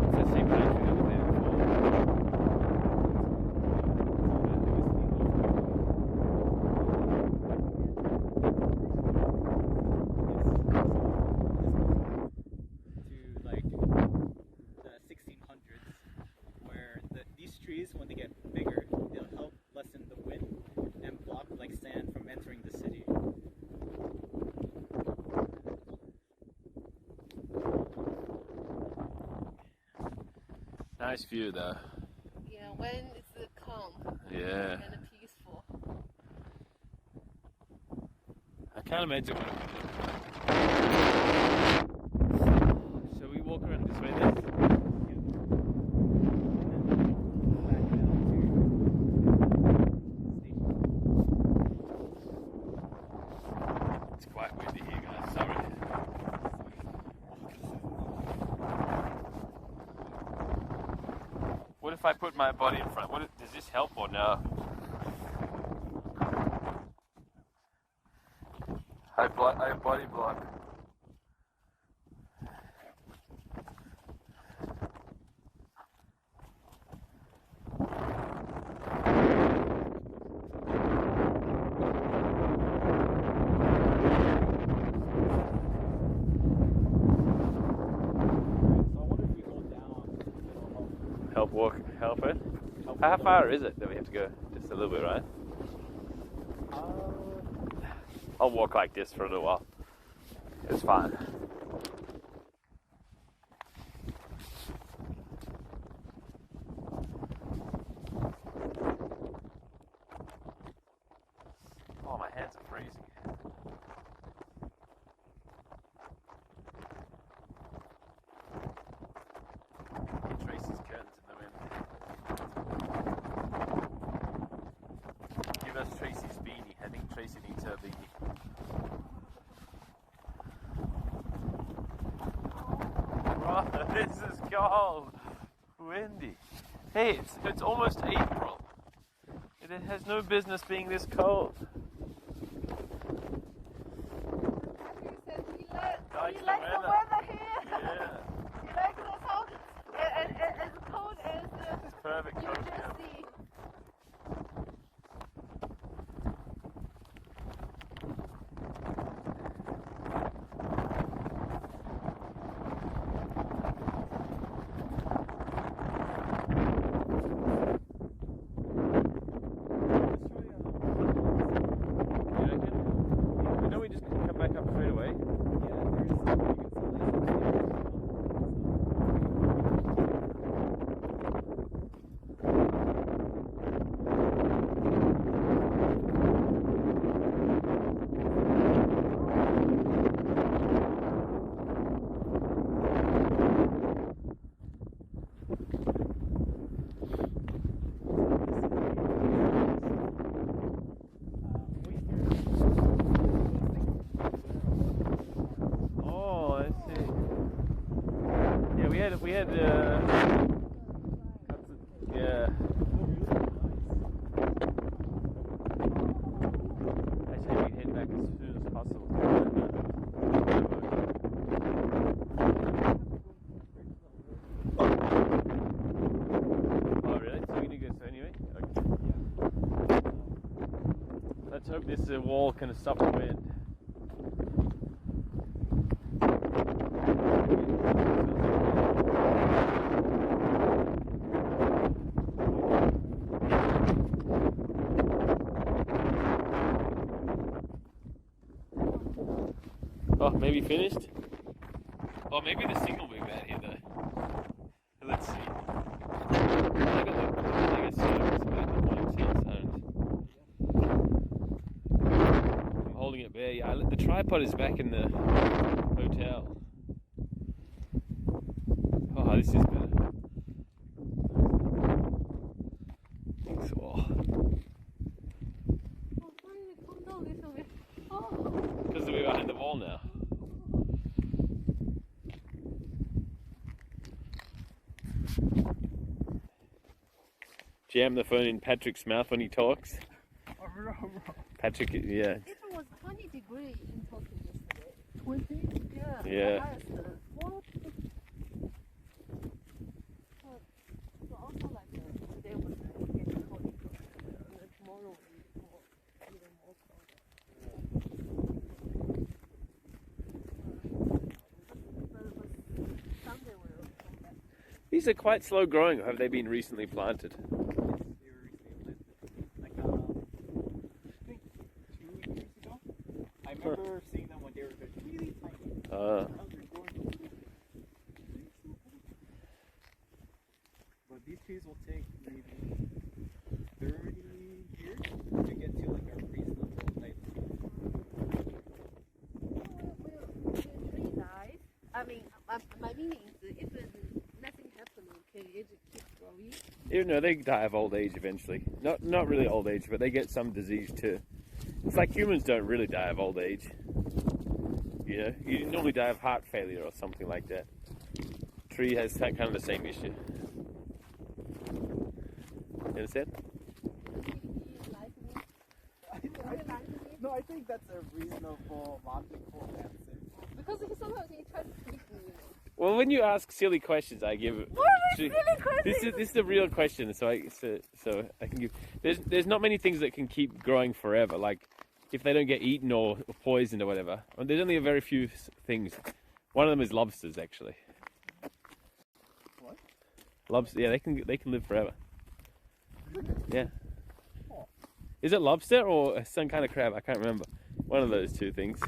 It's the same country that was there before. To like the 1600s, where these trees, when they get bigger, they'll help lessen the wind and block like sand from entering the city. Nice view though. Yeah, when it's calm Yeah. and peaceful. I can't imagine what it would look like. Shall we walk around this way then? Back down to station. It's quite windy here, guys. Sorry. What if I put my body in front? Does this help or no? I body block. So I wonder if we go down, it'll Help it? help. How far is it that we have to go? Just a little bit, right? I'll walk like this for a little while. It's fine. Oh, my hands are freezing. Tracy's curtains in the wind. Give us Tracy's beanie. I think Tracy needs her beanie. Right, this is cold. Windy. Hey, it's almost April. And it has no business being this cold. He Likes the likes the weather. weather here. Yeah, He likes the cold as cold as it's perfect New cold. Yeah. Jersey. You reckon? You know we just come back up straight away? Oh, I see. Yeah, we had yeah. Actually, we head back as soon as possible. Oh, really? So we need to go anyway? Okay. Let's hope this wall can stop the wind. Oh, maybe finished? Well, maybe the signal will be bad here though. Let's see. I'm holding it bare. Yeah, the tripod is back in the hotel. Oh, this is better. Thanks. Oh. Oh, finally, calm down a little bit. Oh. Because we're behind the wall now. Jam the phone in Patrick's mouth when he talks. Patrick, yeah. It was 20 degrees in Tokyo yesterday. 20? Yeah. Yeah. The highest. What? So also like today was getting cold, and then tomorrow will be even more cold. But Sunday will come back. These are quite slow growing. Have they been recently planted? They were recently planted. Like, I think 2 years ago. I remember seeing them when they were really tiny. Now they're growing really big. But these trees will take maybe 30 years to get to like a reasonable height. Will the tree die? I mean, my meaning is if nothing happens, can it keep growing? You know, they die of old age eventually. Not really old age, but they get some disease too. It's like humans don't really die of old age. You know, you normally die of heart failure or something like that. Tree has that kind of the same issue. You understand? No, I think that's a reasonable, logical answer. Because sometimes he tries to trick me, you know. Well, when you ask silly questions, I give. What are silly questions? This is a real question, so I can give. There's not many things that can keep growing forever. Like if they don't get eaten or poisoned or whatever. And there's only a very few things. One of them is lobsters, actually. What? Lobster, yeah, they can live forever. Yeah. Is it lobster or some kind of crab? I can't remember. One of those two things.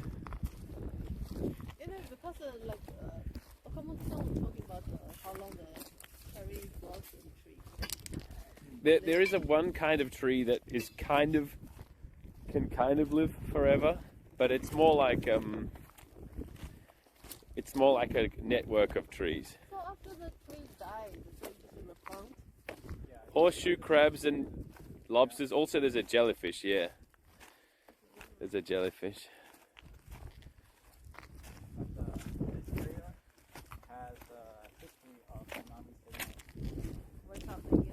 You know, because like Okamoto-san was talking about how long the cherry blossom tree. There is a one kind of tree that is can live forever, but it's more like a network of trees. So after the tree dies, the tree just in the pond. Horseshoe crabs and lobsters. Also, there's a jellyfish. Yeah, there's a jellyfish. This area has a history of tsunamis hitting it. What happened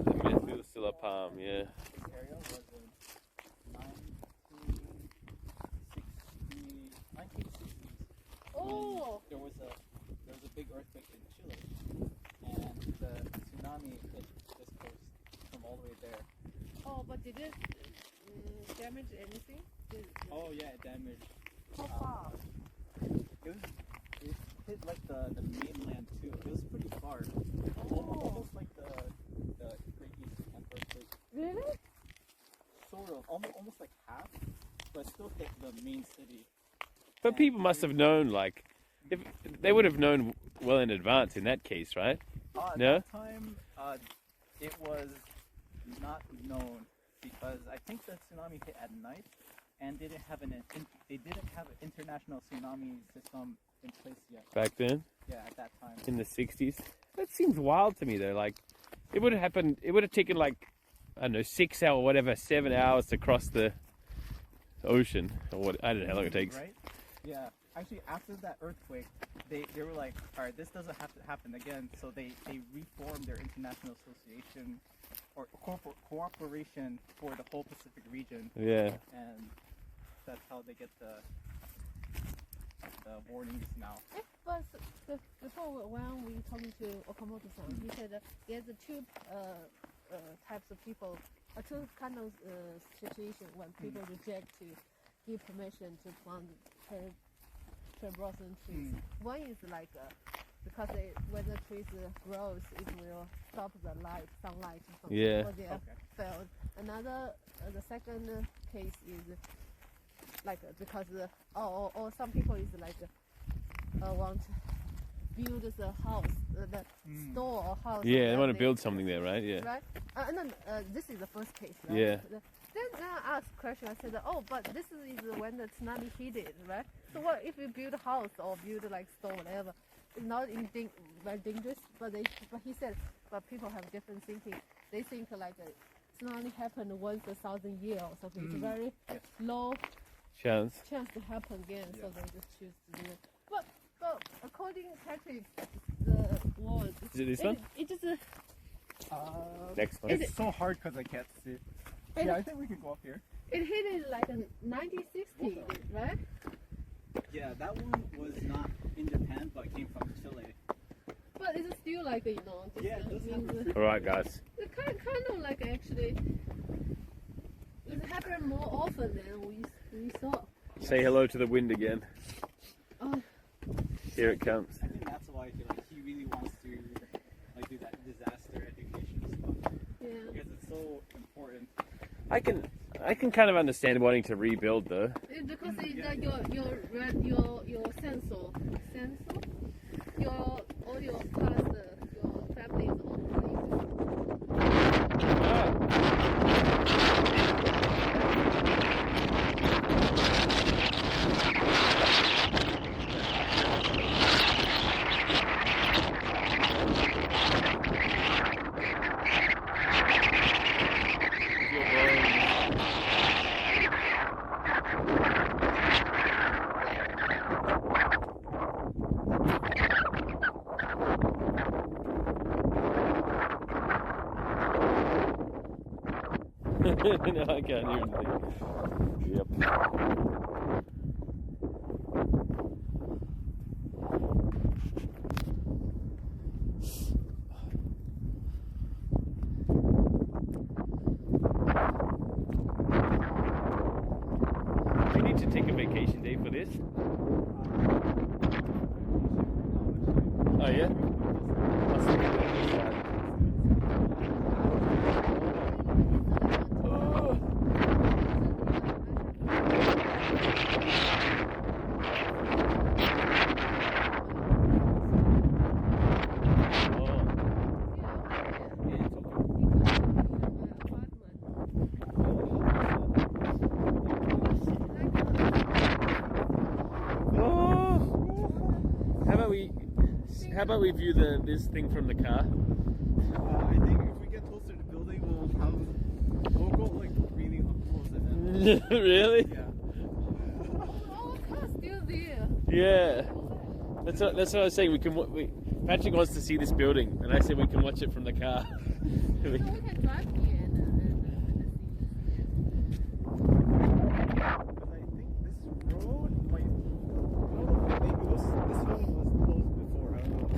The Methuselah palm. Yeah. This area was in 1960s. Oh! There was a big earthquake in Chile, and the tsunami hit this coast from all the way there. Oh, but did it damage anything? Oh yeah, it damaged. How far? It hit like the mainland too. It was pretty far. Almost like the Great Eastern earthquake. Really? Sort of. Almost like half, but still hit the main city. But people must have known, like, if they would have known well in advance in that case, right? At No? that time, it was not known because I think the tsunami hit at night, and they didn't have an international tsunami system in place yet. Back then, Yeah, at that time. in the 60s. That seems wild to me, though. Like, it would have happened. It would have taken like, I don't know, 6 hours, whatever, 7 hours to cross the ocean, or what? I don't know how long it takes. Right? Yeah. Actually, after that earthquake, they were like, all right, this doesn't have to happen again. So they reformed their international association or cooperation for the whole Pacific region. Yeah. And that's how they get the warnings now. But before when we talking to Okamoto-san, he said there's two types of people, two kind of situation when people reject to give permission to plant cherry blossom trees. One is like because when the trees grows, it will stop the sunlight or something. Yeah. So they are failed. Another, the second case is like because or some people is like want build the house, the store or house. Yeah, they want to build something there, right? Yeah. Right. And then this is the first case, right? Yeah. Then I asked a question. I said, oh, but this is when it's not heated, right? So what if you build a house or build like store, whatever? It's not very dangerous. But he said, but people have different thinking. They think like it's not only happened once 1,000 years or something. It's very low Chance. to happen again. So they just choose to do it. But according to Patrick, the wall. Is it this one? It just. Next one. It's so hard because I can't see. Yeah, I think we could go up here. It hit it like in 1960, right? Yeah, that one was not in Japan, but came from Chile. But it's still like just, Yeah, it does have All right, guys. It kind of like actually. It happened more often than we thought. Say hello to the wind again. Oh. Here it comes. I think that's why he really wants to like do that disaster education stuff. Yeah. Because it's so important. I can kind of understand wanting to rebuild though. Because your sensor, all your past, your family is No, I can't even think. Yep. Do you need to take a vacation day for this? Oh yeah? Let's look at the other side. How about we view this thing from the car? I think if we get closer to the building, we'll go like really up close and then. Really? Yeah. Oh, car's still there. Yeah. That's what I was saying. Patrick wants to see this building, and I said we can watch it from the car. So we can drive here and Because I think this road might. I don't know if maybe this road was closed before. I don't know.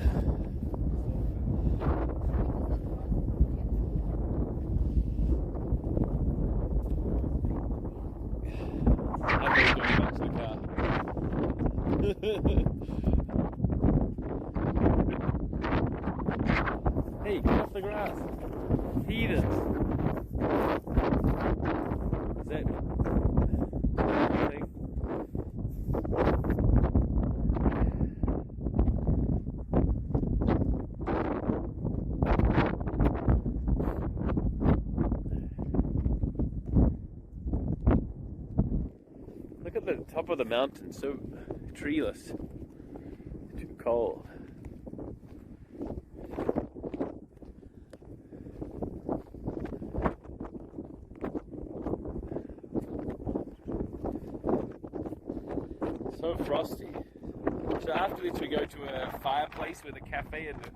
I'm going back to the car. Hey, get off the grass. Heathens. Is that thing? Look at the top of the mountain, so treeless. Too cold. So frosty. So after this we go to a fireplace with a cafe and a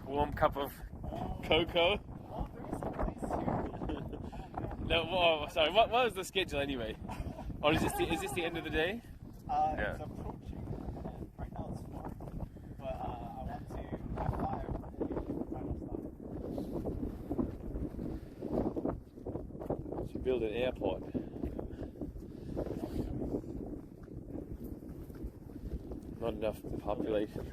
warm cup of cocoa. Oh, there is a place here. No, well, sorry, what was the schedule anyway? Or is this the end of the day? Yeah. It's approaching. Right now it's 4. But I want to have 5 final stop. To build an airport. Not enough population.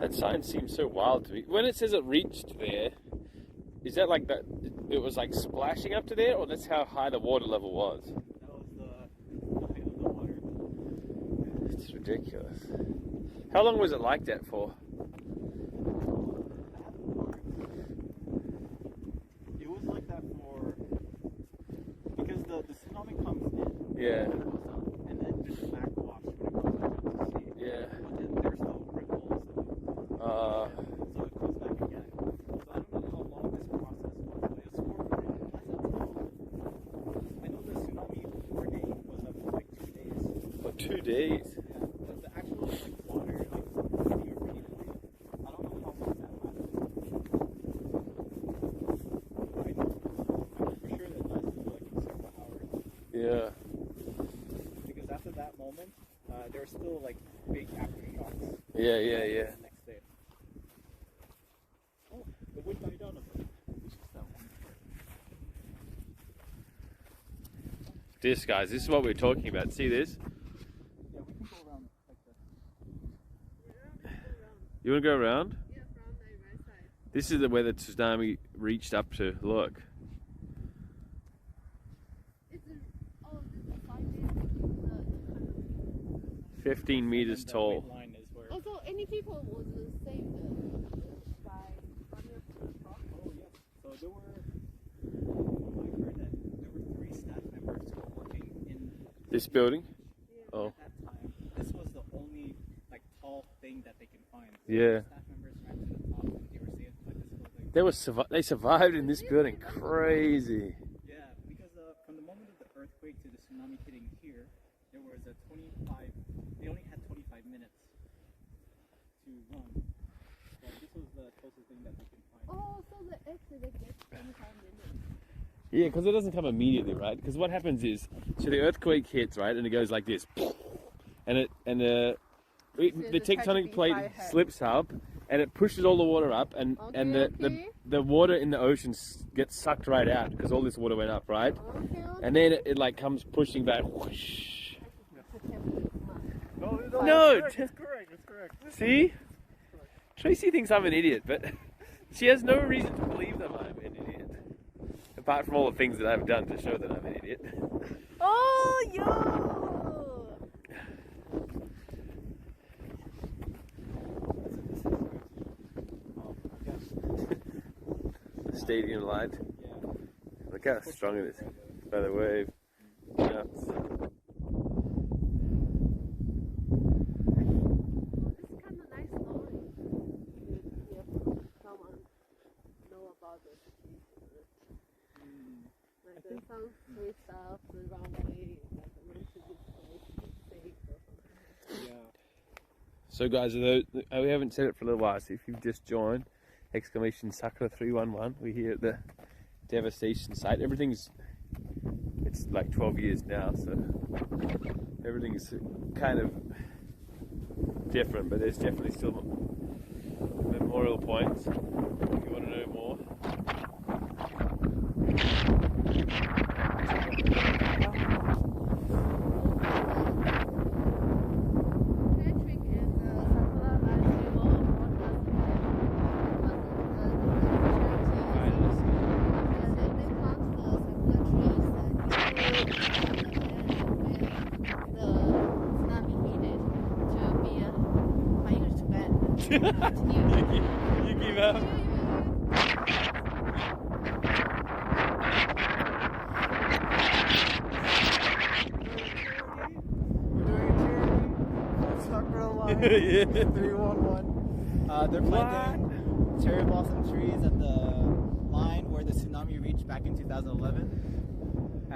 That sign seems so wild to me. When it says it reached there, is that like that? It was like splashing up to there, or that's how high the water level was? That was the height of the water. It's ridiculous. How long was it like that for? It was like that for because the tsunami comes in. Yeah. And it goes up, and then there's a backwash when it comes back into the sea. Yeah. But then there's no ripples. So it comes back again. So I don't know how long this process was, but it was for pleasant. I know the tsunami warning was up for like 2 days. For 2 days. Yeah, but the actual like water like hitting repeatedly, I don't know how long that lasted. I know, I'm for sure that lasted like several hours. Yeah. Because after that moment, there were still like big aftershocks. Yeah. The next day. Oh, the wind died down a bit. It's just that one part. This, guys, this is what we're talking about. See this? Yeah, we can go around like that. You want to go around? Yeah, from the right side. This is where the tsunami reached up to. Look. It's this is 5 meters. 15 meters And the tall. wind line is where. Also, any people was saved by under the top. Oh yes. So there were. I heard that there were 3 staff members who were working in This building? Oh. at that time. This was the only like tall thing that they can find. So Yeah. Staff members ran to the top and they were saved by this building. They survived in this building. Crazy. Yeah, because from the moment of the earthquake to the tsunami hitting here, there was a 25. They only had 25 minutes to run. But this was the closest thing that they can find. Oh, so the exit gets 25 minutes. Yeah, because it doesn't come immediately, right? Because what happens is, so the earthquake hits, right, and it goes like this, and the tectonic plate slips up, and it pushes all the water up, and the water in the ocean gets sucked right out because all this water went up, right? Okay. And then it like comes pushing back. Whoosh. No, it's correct. It's correct. See, Tracy thinks I'm an idiot, but she has no reason to believe that I'm an idiot. Apart from all the things that I've done to show that I'm an idiot. Oh, yo! The stadium light. Yeah. Look how strong it is by the wave. Nuts. It's kind of nice story. Yeah, someone know about the situation. Like there's some free stuff, the runway, like the rent to this place, it's safe or something. Yeah. So guys, we haven't said it for a little while, so if you've just joined, exclamation Sakura 311, we're here at the devastation site. It's like 12 years now, so everything's kind of different, but there's definitely still memorial points if you want to know more. Patrick and Sakura actually were You give up. Yeah. 311. They're planting cherry blossom trees at the line where the tsunami reached back in 2011.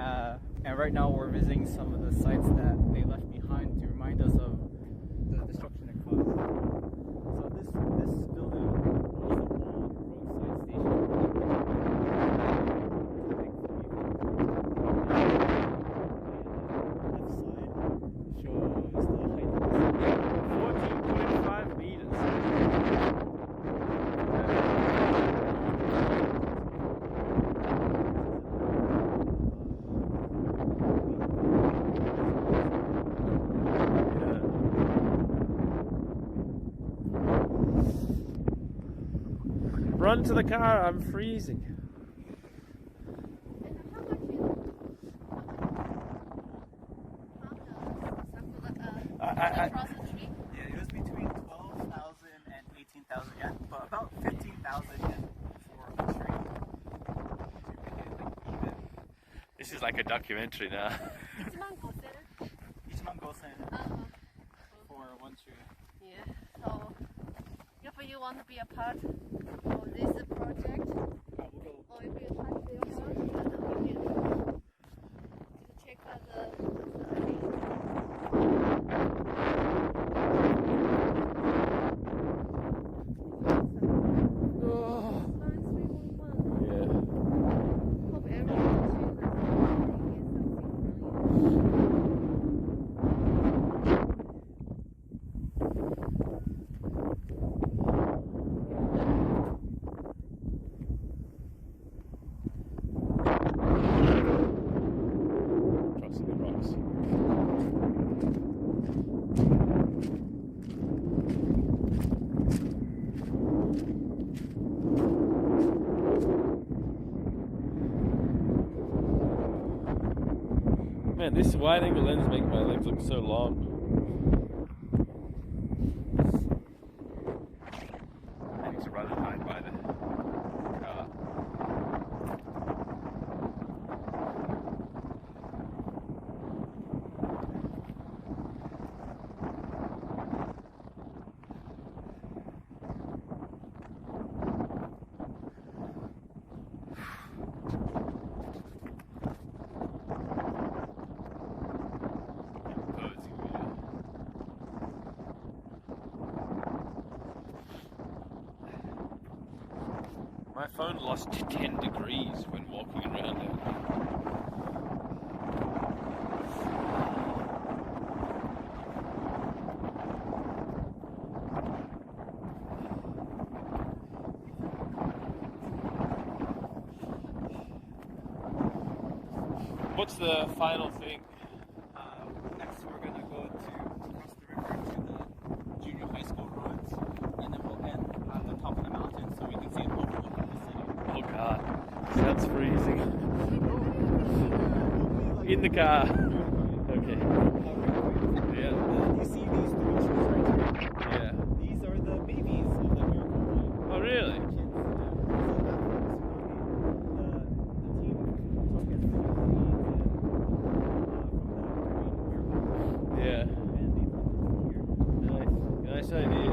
And right now we're visiting some of the sites that they left behind to remind us of the destruction it caused. So this building was the old roadside station. run to the car. I'm freezing. Yeah, it was between 12,000 and 18,000 yen, but about 15,000 yen for a tree. This is like a documentary now. 15,000 for one tree. Yeah, so if you want to be a part of this project, or if you touch your phone, you can check out the hope everyone Crossing the rocks. Man, this wide angle lens makes my legs look so long. I need to run and hide by the car. My phone lost 10 degrees when walking around it. What's the final thing? Next, we're gonna go across the river to the junior high school ruins, and then we'll end on the top of the mountain so we can see an overlook of the city. Oh god, sounds freezing. In the car. Okay. Yeah. You see these three trees right here? Yeah. These are the babies of the miracle vine. Oh really? Kids. The team took as many seeds from the green miracle vine. Yeah. And they put them here. Nice idea.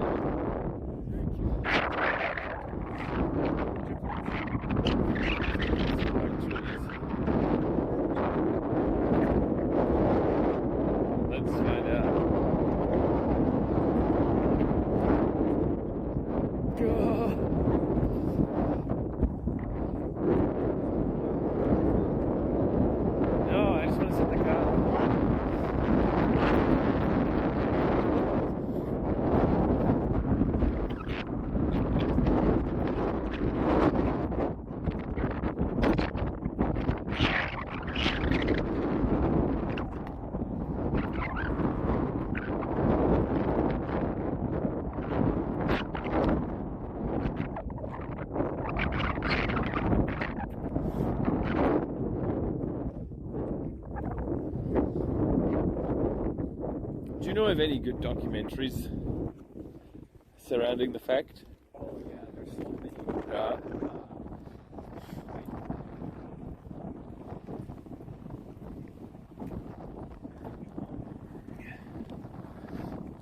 Let's find out. No, I just want to sit in the car. Do you know of any good documentaries surrounding the fact? Oh yeah, there's so many. Yeah.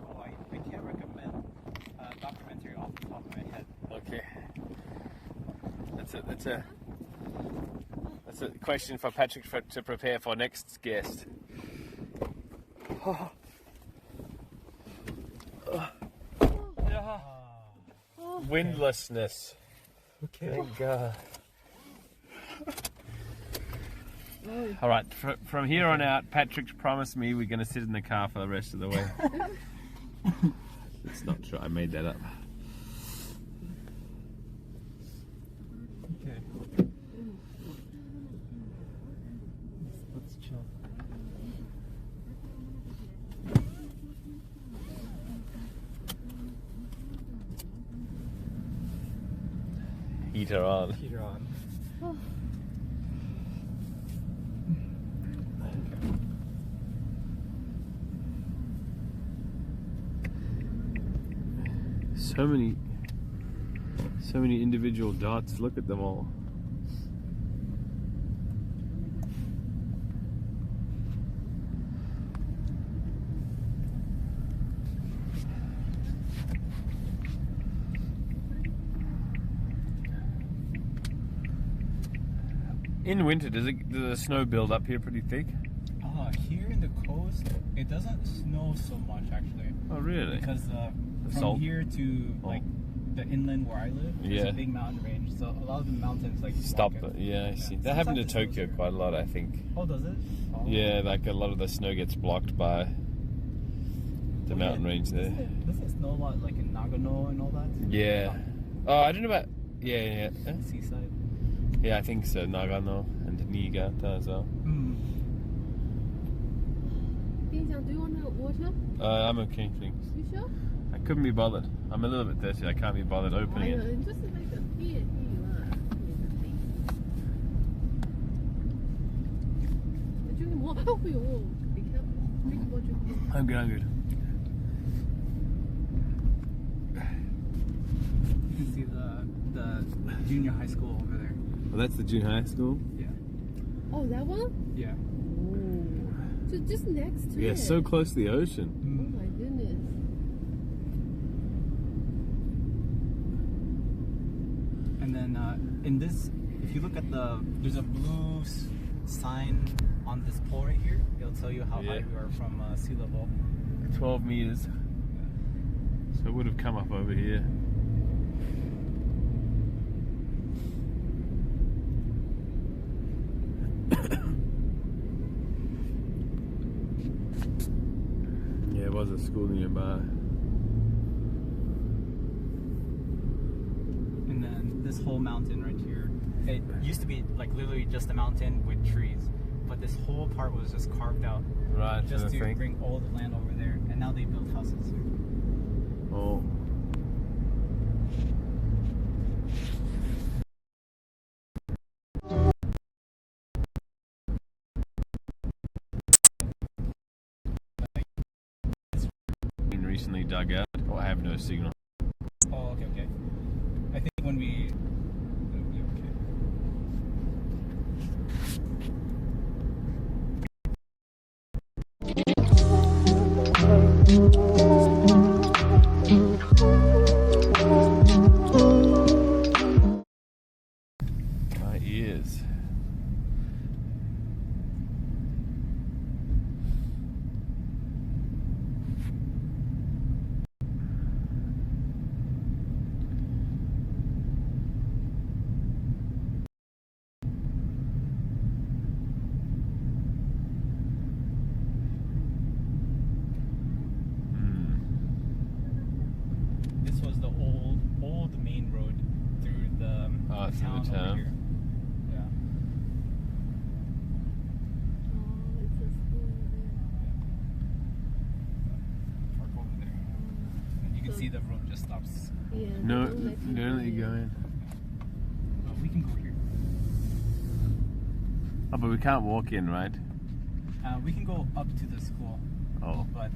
Oh, I can't recommend a documentary off the top of my head. Okay. That's a question for Patrick to prepare for next guest. Windlessness. Okay. Thank God. All right, from here on out, Patrick's promised me we're going to sit in the car for the rest of the way. It's not true. I made that up. Okay. Let's chill. heater on. Heater on. So many individual dots. Look at them all. In winter, does the snow build up here pretty thick? Here in the coast, it doesn't snow so much actually. Oh, really? Because from salt. here to like the inland where I live, there's a big mountain range, so a lot of the mountains like Stop block it. Yeah, I see. That happened to Sometimes it Tokyo snows quite a lot, I think. Oh, does it? Oh. Yeah, like a lot of the snow gets blocked by the mountain range there. Doesn't it snow a lot like in Nagano and all that? Yeah. Oh, I don't know about. Yeah. Seaside. Yeah, I think so. Nagano and Niigata as well. Ginsan, do you want water? I'm okay, thanks. You sure? I couldn't be bothered. I'm a little bit thirsty. I can't be bothered opening it. Just like here you are. You're drinking water. Oh, be careful. Drink water. I'm good. You can see the junior high school over there. Well, that's the junior high school. Yeah. Oh, that one? Yeah. So just next to Yeah, it. so close to the ocean. Oh my goodness. And then in this, if you look at there's a blue sign on this pole right here. It'll tell you how high we are from sea level. 12 meters. So it would have come up over here. Yeah, it was a school nearby. And then this whole mountain right here, it used to be like literally just a mountain with trees, but this whole part was just carved out Right, just to bring all the land over there, and now they built houses here. Oh. Been recently dug out. Oh, I have no signal. Oh, okay. I think when we... it'll be okay. My ears. This was the old main road through the through town the over town. here. Yeah. Oh, it's a school Park over there. And you can see the road just stops. there. Yeah. No, don't let people don't let you go in. We can go here. Oh, but we can't walk in, right? We can go up to the school, Oh. but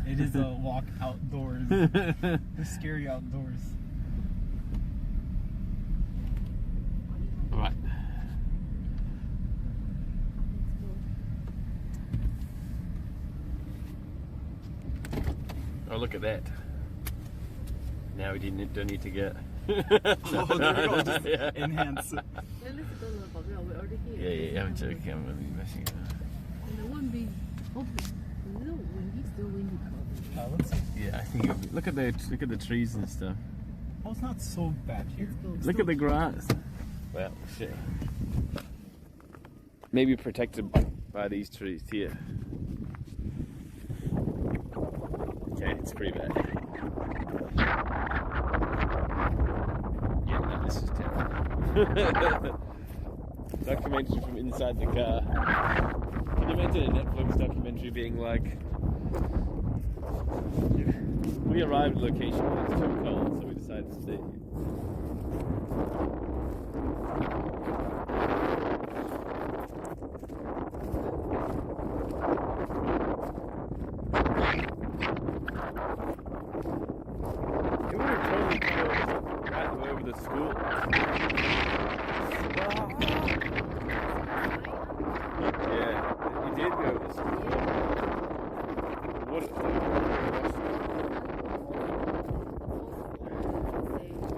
it is a walk outdoors. It's scary outdoors. Right. Oh, look at that. Now we don't need to get. Oh, there we go. Just Yeah. enhance. Then let's go to the hotel. We're already here. Yeah, I'm joking. I'm really messing it up. And it wouldn't be hopeless. A little windy, still windy probably. Let's see. Yeah, I think it'll be, look at the trees and stuff. Oh, it's not so bad here. Look at the grass. Well, shit. Maybe protected by these trees here. Okay, it's pretty bad. Yeah, no, this is terrible. Documentary from inside the car. Can you imagine a Netflix documentary being like, we arrived at the location, but it's too cold, so we decided to stay here. It would have totally killed right over the school. Yeah, it did go over the school. What?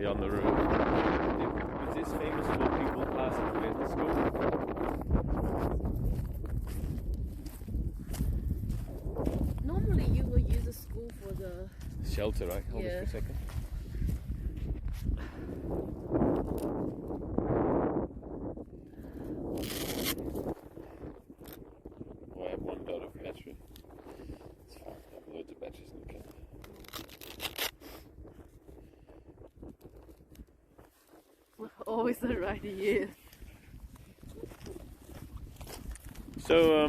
Yeah, on the roof. Was this famous for people passing through the school? Normally, you will use a school for the. Shelter, right? Hold Yeah. this for a second. Oh, I have one dot of battery. It's fine. I have loads of batteries in the car. Always the right year. So,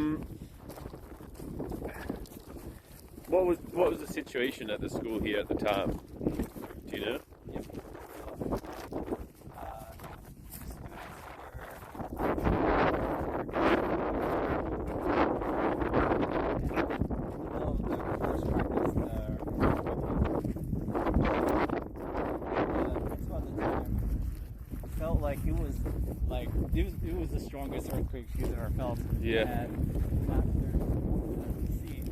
what was the situation at the school here at the time? Do you know? Felt like it was the strongest earthquake she's ever felt. Yeah. And after sea,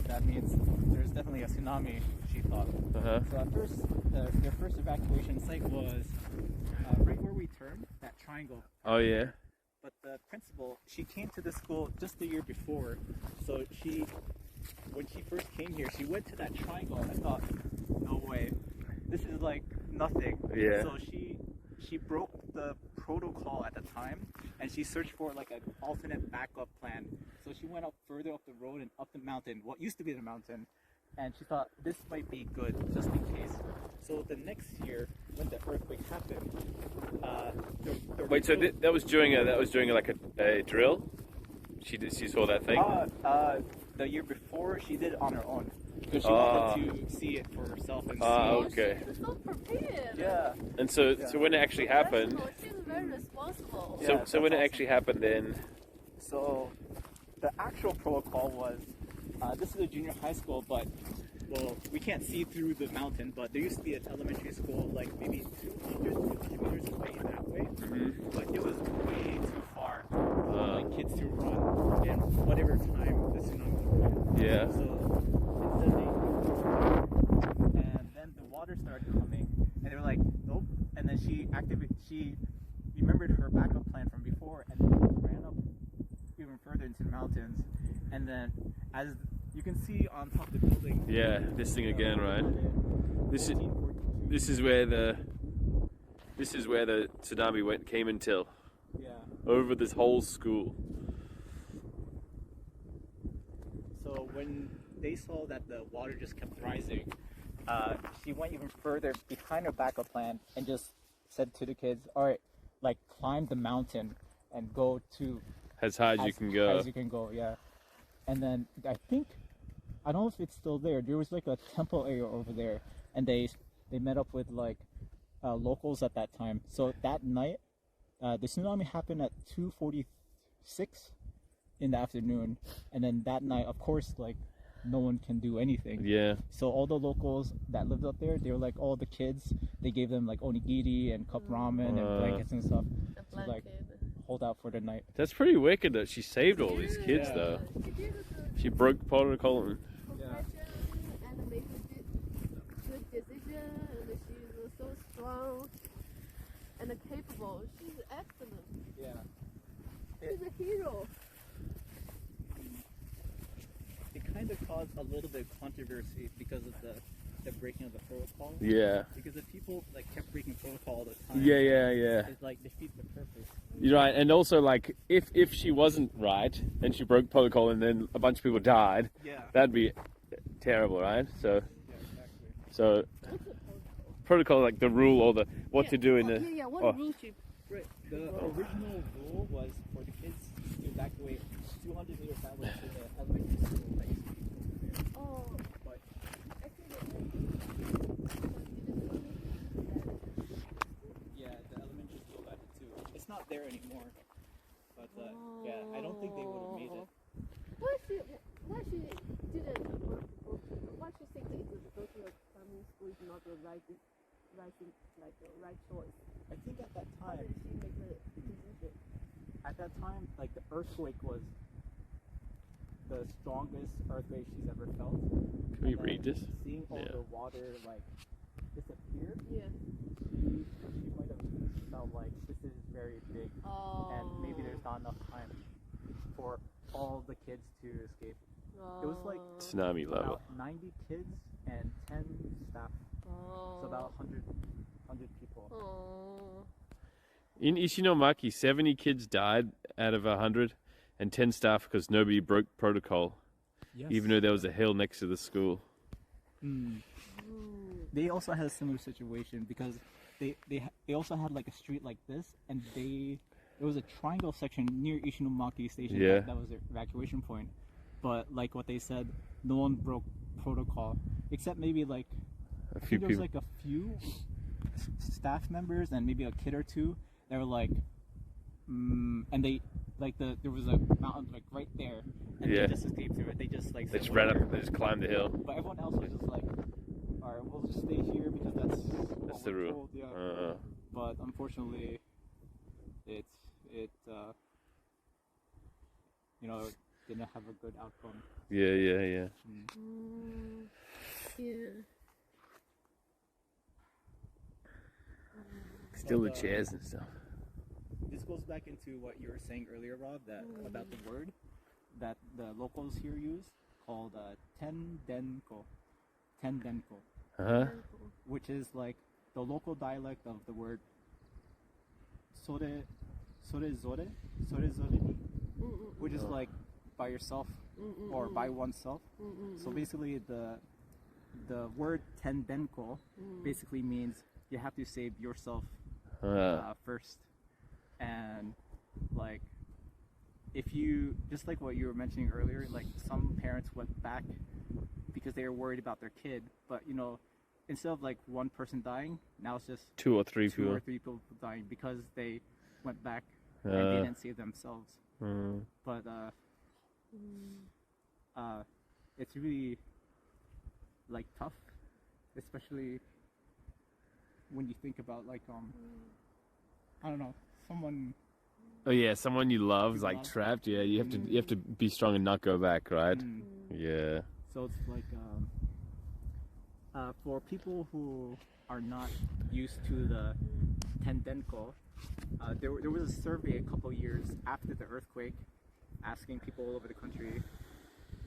that means there's definitely a tsunami, she thought. Uh-huh. So at first, their first evacuation site was right where we turned, that triangle. Oh, yeah. But the principal, she came to the school just the year before. So when she first came here, she went to that triangle and I thought, no way, this is like nothing. Yeah. So she broke the protocol at the time and she searched for like an alternate backup plan. So she went up further up the road and up the mountain, what used to be the mountain, and she thought this might be good just in case. So the next year when the earthquake happened, Wait, so that was during like a drill? She saw that thing? The year before she did it on her own because she wanted to see it for herself and see. Okay. She's so prepared. Yeah. And so when it actually happened, She's very responsible. so when it actually happened, then So the actual protocol was, this is a junior high school, but we can't see through the mountain, but there used to be an elementary school like maybe 200 meters away that way, but it was way too far for like kids to run in whatever time the tsunami hit. yeah. So instead and then the water started coming, and they were like, nope. And then she remembered her backup plan from before, and ran up even further into the mountains. And then, as you can see on top of the building, Yeah, this thing again, right? This is where the tsunami came until Yeah. over this whole school. So when they saw that the water just kept rising, she went even further behind her backup plan and just said to the kids, "All right, like climb the mountain and go to As high as you can go. As you can go, yeah." And then I don't know if it's still there. There was like a temple area over there, and they met up with like locals at that time. So that night, the tsunami happened at 2:46 in the afternoon, and then that night, of course, like no one can do anything. Yeah. So all the locals that lived up there, they were like all the kids. They gave them like onigiri and cup ramen and blankets and stuff to like hold out for the night. That's pretty wicked that she saved all these kids, though. She broke protocol. And made a good decision, and she's so strong and capable. She's excellent. Yeah. She's a hero. It kind of caused a little bit of controversy because of the breaking of the protocol. Yeah. Because if people like kept breaking protocol all the time, Yeah. it like defeats the purpose. You're right, and also like if she wasn't right and she broke protocol and then a bunch of people died, Yeah. that'd be terrible, right? So Yeah, exactly. so protocol, like the rule or the what to do in the What rule she break? The original rule was for the kids to evacuate 200 meters that way to the elementary school that used to be there. Oh, But not there anymore. But yeah, I don't think they would have made it. Why she didn't what she think is go to a primary school is not the right choice. I think at that How time, did she make the decision? at that time, like the earthquake was the strongest earthquake she's ever felt. Can we read this? Seeing all Yeah. the water like disappear, Yeah. she might have felt like this is very big, and maybe there's not enough time for all the kids to escape. It was like Tsunami level. about 90 kids and 10 staff, so about 100 people. In Ishinomaki, 70 kids died out of 100 and 10 staff because nobody broke protocol, Yes. even though there was a hill next to the school. They also had a similar situation because they also had like a street like this, and there was a triangle section near Ishinomaki station. Yeah. That was their evacuation point. But like what they said, no one broke protocol except maybe like A I few think there was people. like a few staff members and maybe a kid or two that were like, and they like there was a mountain like right there, and Yeah. they just escaped through it. They just like They said, just ran "Whatever." up, they just climbed the hill. But everyone else was just like, all right, we'll just stay here because that's what the we're rule. told, yeah. But unfortunately, it didn't have a good outcome. Yeah. Yeah. Still the chairs and stuff. This goes back into what you were saying earlier, Rob, that about the word that the locals here use called tendenko, which is like the local dialect of the word sorezore, which is like by yourself or by oneself. So basically, the word tendenko basically means you have to save yourself first, and like if you just like what you were mentioning earlier, like some parents went back because they were worried about their kid, but instead of like one person dying, now it's just Two or three two people. or three people dying because they went back and they didn't save themselves. But it's really like tough, especially when you think about like I don't know, someone. Oh yeah, someone you love is like love. trapped. Yeah, you have to be strong and not go back, right? Yeah. So it's like for people who are not used to the tendenko, there was a survey a couple years after the earthquake asking people all over the country,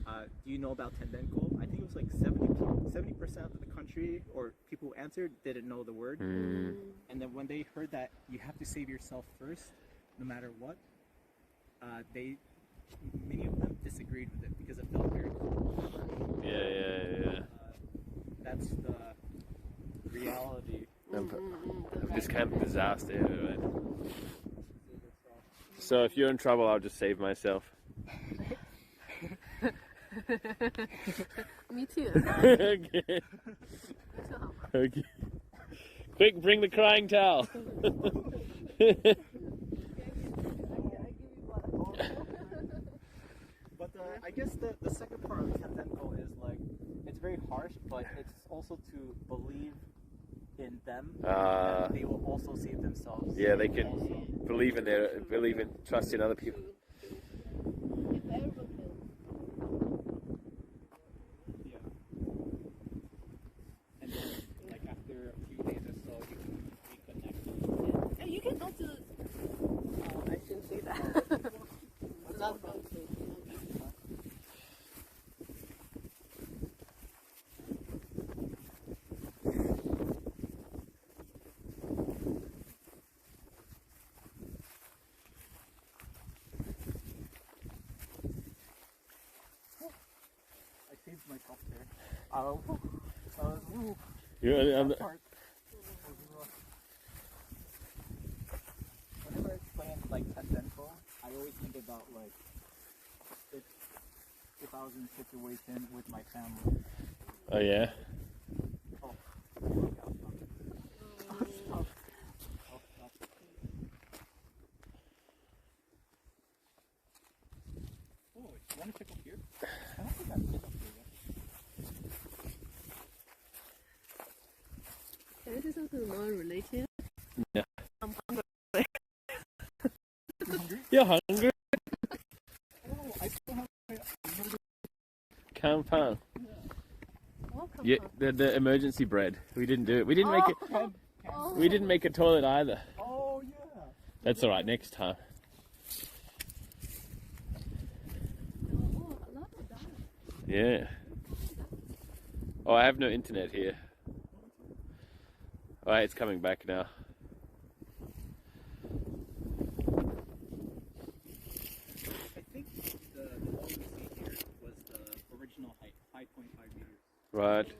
do you know about tendenko? I think it was like 70% of the country or people who answered didn't know the word. And then when they heard that you have to save yourself first, no matter what, many of them disagreed with it because it felt very cold. Yeah. That's the reality. Of this kind of disaster, right? So if you're in trouble, I'll just save myself. Me too. Okay. Okay. Quick, bring the crying towel. But I guess the second part of tendenko is like it's very harsh, but it's also to believe in them. And they will also save themselves. Yeah, they can believe in trust in other people. Yeah. And then like after a few days or so, you can reconnect. Yeah, you can go to. Oh, I shouldn't say that. Not going to. I saved myself there. You're, Part. Whenever I explain like tendenko, I always think about like if I was in a situation with my family. oh yeah. Oh. want to check up here? I don't think I've been up here yet. Can I say something non-related? Yeah. I'm hungry. You're hungry? Oh, I still have Kampan. Welcome. Yeah, the emergency bread. We didn't do it. We didn't make it. Oh. We didn't make a toilet either. Oh, yeah. That's all right. Next time. Oh, I love that. Yeah. Oh, I have no internet here. All right, it's coming back now. I think the wall we see here was the original height, 5.5 meters. Right. There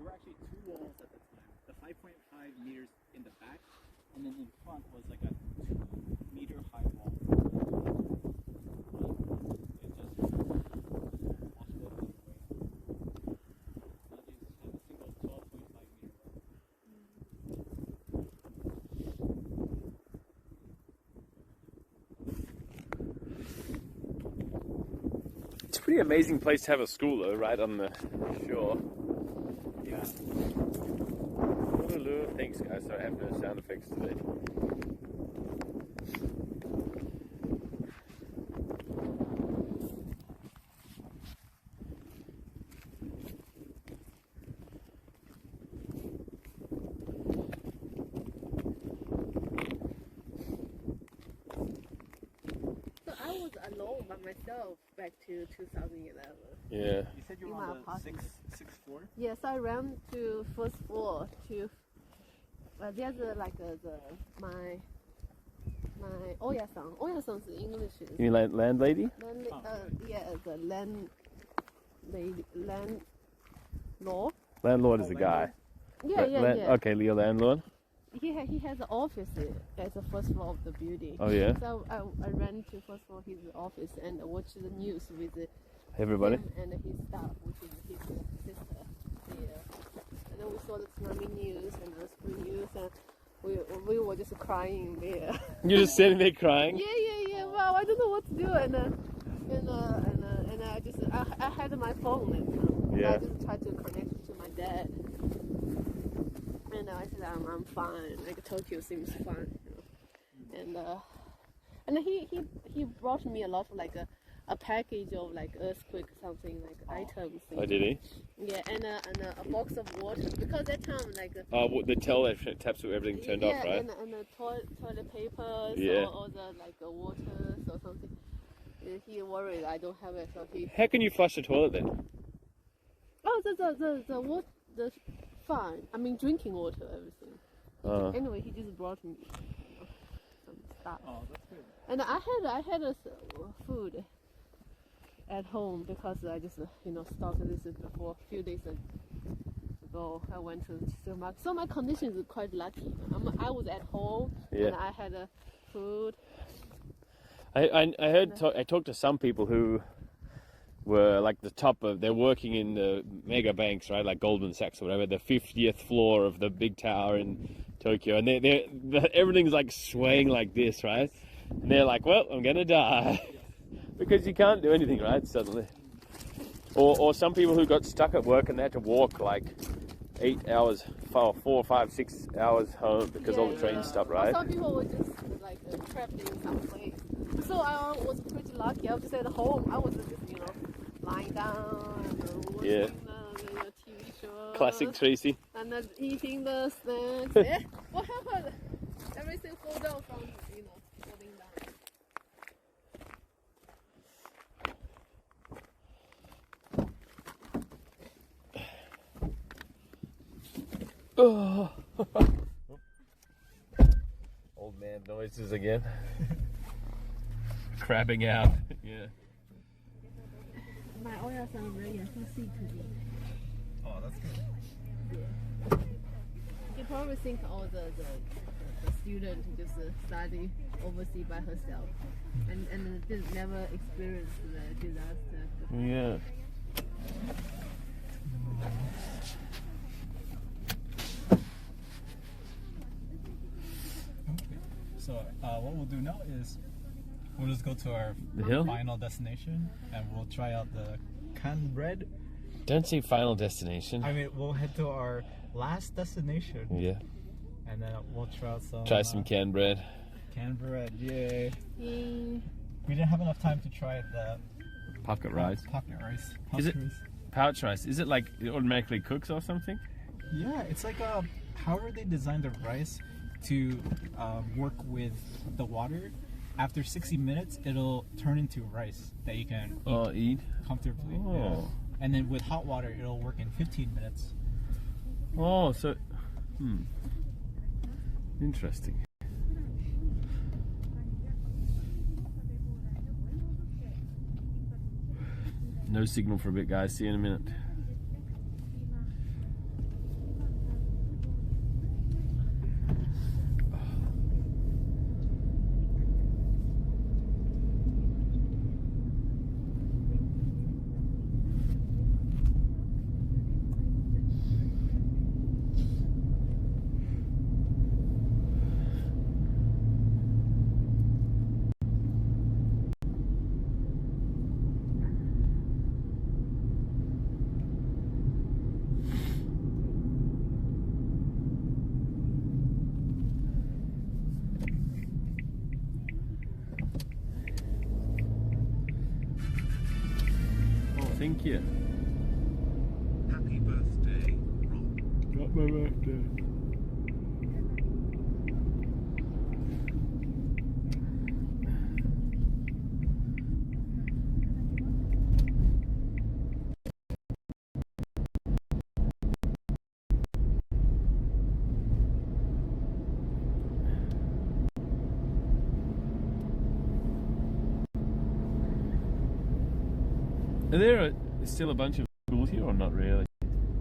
were actually two walls at the time. The 5.5 meters in the back, and then in front was like a 2-meter high wall. It just washed away. Now they just have a single 12.5 meter wall. It's a pretty amazing place to have a school, though, right on the shore. Yeah. Thanks, guys. So I have no sound effects today. So I was alone by myself back to 2011. Yeah. You said you In were my on the apartment. sixth floor? Yes, I ran to first floor to. There's my Oya-san. Oya-san is English. You mean landlady? Yeah, the landlord. Landlord is a guy. Yeah. Okay, your landlord. He has an office at the first floor of the building. Oh yeah. So I ran to first floor his office and watched the news with Everybody. him and his staff, which is his sister. Yeah. And then we saw the tsunami news and the spring news, and we were just crying there. You're just sitting there crying. Yeah. Wow, I don't know what to do, and I had my phone, and Yeah. I just tried to connect it to my dad. And I said I'm fine. Like Tokyo seems fine, and he brought me a lot of like a package of like earthquake something like items. Oh, did he? Yeah, and a box of water because that time like. The taps were everything turned off, right? And the toilet papers Yeah. or the like water or something. He worried I don't have it, so he. How can you flush the toilet then? Oh, the water, the fine. I mean, drinking water, everything. Anyway, he just brought me some stuff. Oh, that's good. And I had food at home because I just started this before a few days ago. I went to the supermarket, so my condition is quite lucky. I was at home and I had food. I heard I talked to some people who were like they're working in the mega banks, right? Like Goldman Sachs or whatever, the 50th floor of the big tower in Tokyo, and everything's like swaying like this, right? And they're like, well, I'm gonna die. Because you can't do anything, right, suddenly. Or some people who got stuck at work and they had to walk like 8 hours, 4, 5, 6 hours home because all the trains stopped, right? Some people were just like trapped in some place. So I was pretty lucky. I was just at home. I was just lying down and watching the TV show. Classic Tracy. And then eating the snacks. What happened? Everything fell down from falling down. Oh. Old man noises again. Crabbing out. Yeah. My Oya-san is very SLC to me. Oh, that's good. Yeah. You probably think the student just study overseas by herself and just never experience the disaster. Yeah. So what we'll do now is we'll just go to our The hill? final destination and we'll try out the canned bread. Don't say final destination. I mean, we'll head to our last destination. Yeah. And then we'll try out some. Try some canned bread. Canned bread, yay. Yay. We didn't have enough time to try the Pocket rice. pocket rice. Is it- Rice. Pouch rice. Is it like it automatically cooks or something? Yeah, it's like however they designed the rice to work with the water. After 60 minutes, it'll turn into rice that you can Eat. comfortably. Oh. Yeah. And then with hot water, it'll work in 15 minutes. Oh, so. Interesting. No signal for a bit, guys. See you in a minute. Thank you. Happy birthday, Rob. Got my birthday. Are there still a bunch of schools here or not really?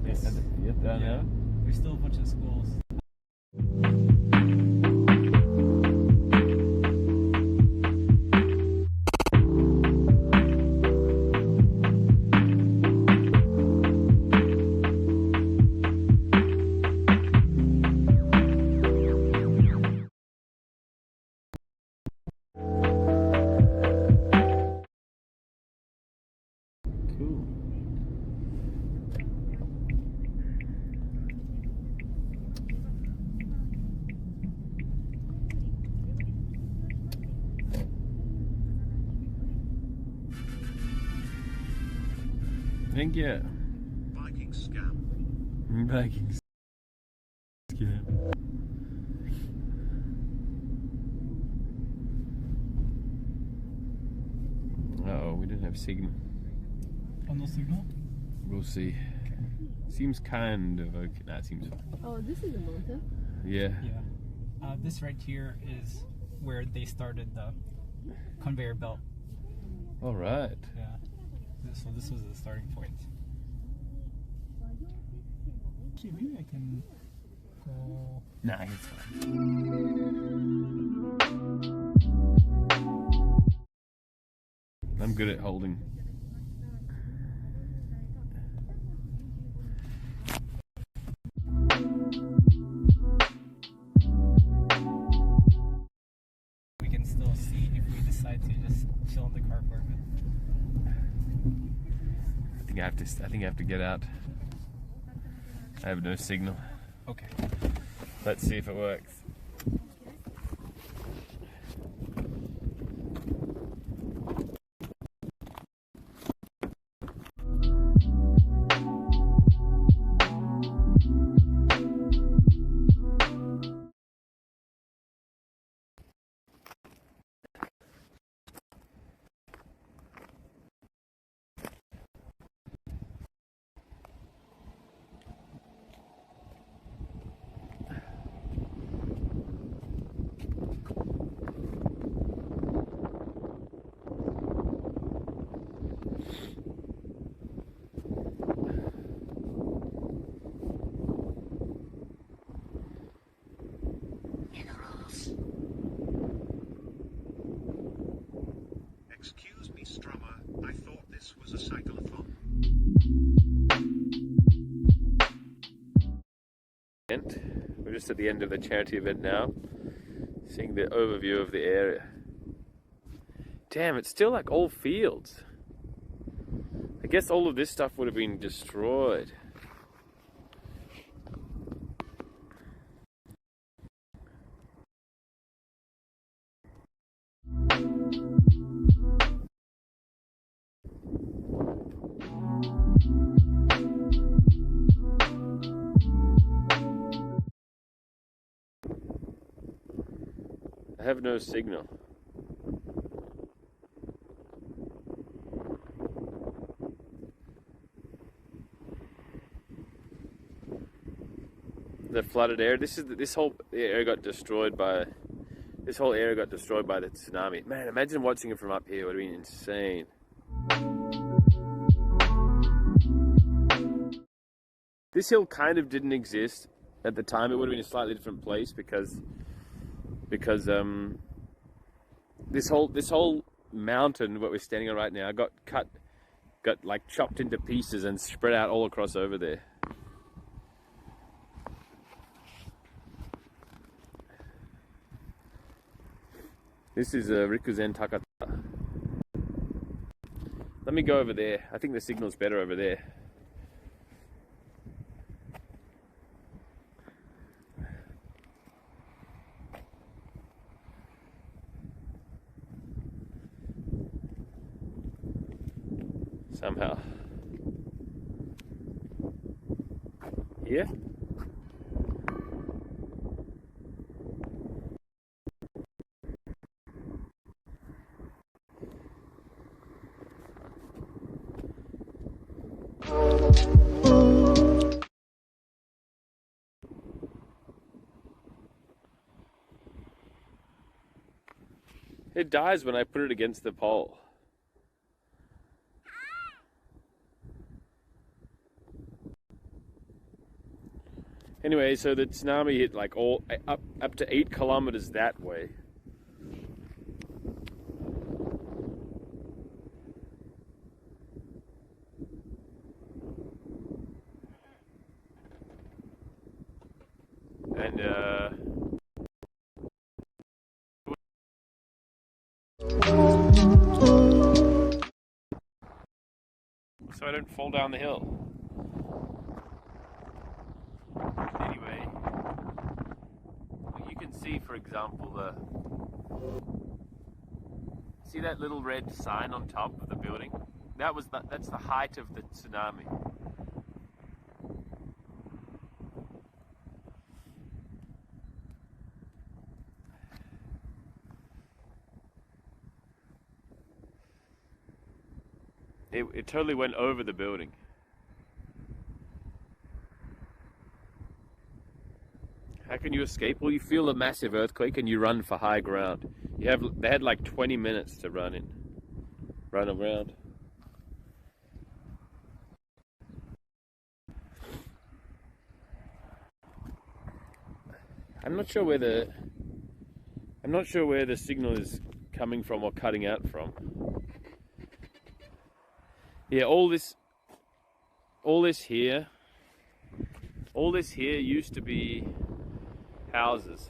Yes. Yep, down Yeah. there. There's still a bunch of schools. Cool. Thank you. Viking scam. Vikings. Uh-oh, we didn't have signal. Oh, no signal? We'll see. Seems kind of okay. Nah, it seems fine. Oh, this is a mountain. Yeah. Yeah. This right here is where they started the conveyor belt. All right. Yeah. So this was the starting point. Actually, maybe I can go. Nah, it's fine. I'm good at holding. We can still see if we decide to just chill in the car for a bit. I think I have to get out. I have no signal. Okay. Let's see if it works. Excuse me, Strummer. I thought this was a cycleathon. We're just at the end of the charity event now, seeing the overview of the area. Damn, it's still like all fields. I guess all of this stuff would have been destroyed. I have no signal. The flooded area. This whole area got destroyed by the tsunami. Man, imagine watching it from up here. It would have been insane. This hill kind of didn't exist at the time. It would have been a slightly different place because this whole mountain, what we're standing on right now, got like chopped into pieces and spread out all across over there. This is Rikuzen Takata. Let me go over there. I think the signal's better over there. Somehow. Here? It dies when I put it against the pole. Anyway, so the tsunami hit like all up to 8 kilometers that way. And so I don't fall down the hill. Anyway, you can see, for example, see that little red sign on top of the building? That's the height of the tsunami. It totally went over the building. How can you escape? Well, you feel a massive earthquake and you run for high ground. They had like 20 minutes to run around. I'm not sure where the signal is coming from or cutting out from. Yeah, all this here used to be houses.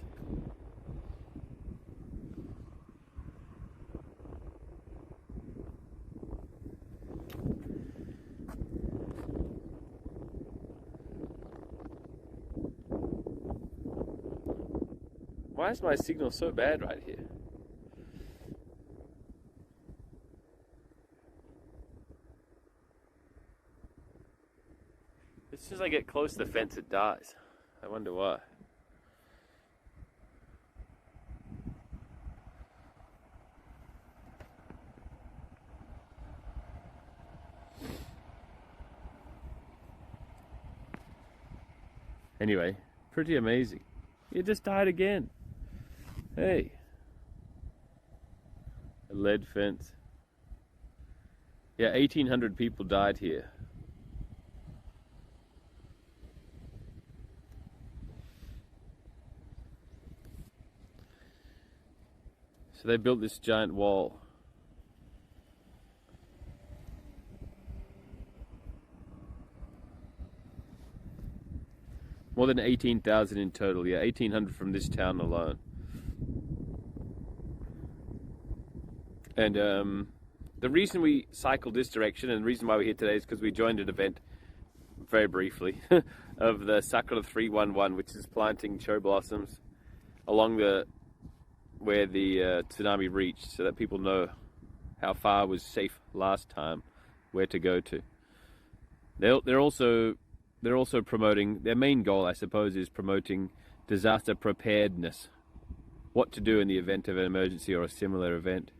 Why is my signal so bad right here? As soon as I get close to the fence, it dies. I wonder why. Anyway, pretty amazing. It just died again. Hey. A lead fence. Yeah, 1,800 people died here. So they built this giant wall. More than 18,000 in total, yeah, 1,800 from this town alone. And the reason we cycled this direction and the reason why we're here today is because we joined an event, very briefly, of the Sakura 311, which is planting cherry blossoms along where the tsunami reached, so that people know how far was safe last time, where to go to. They're also promoting, their main goal, I suppose, is promoting disaster preparedness. What to do in the event of an emergency or a similar event.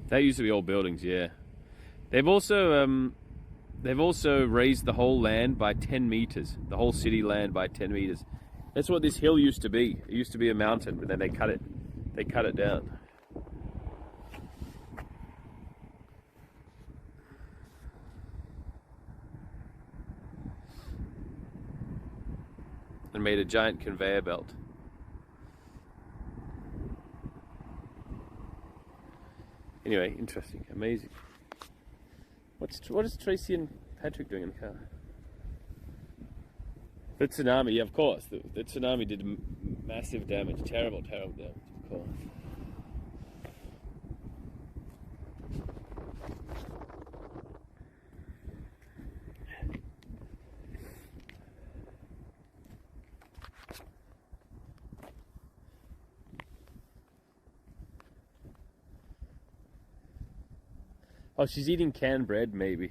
That used to be all buildings, yeah. They've also raised the whole land by 10 meters, the whole city land by 10 meters. That's what this hill used to be. It used to be a mountain, but then they cut it down. And made a giant conveyor belt. Anyway, interesting, amazing. What is Tracy and Patrick doing in the car? The tsunami, yeah, of course. The tsunami did massive damage, terrible damage, of course. Oh, she's eating canned bread, maybe.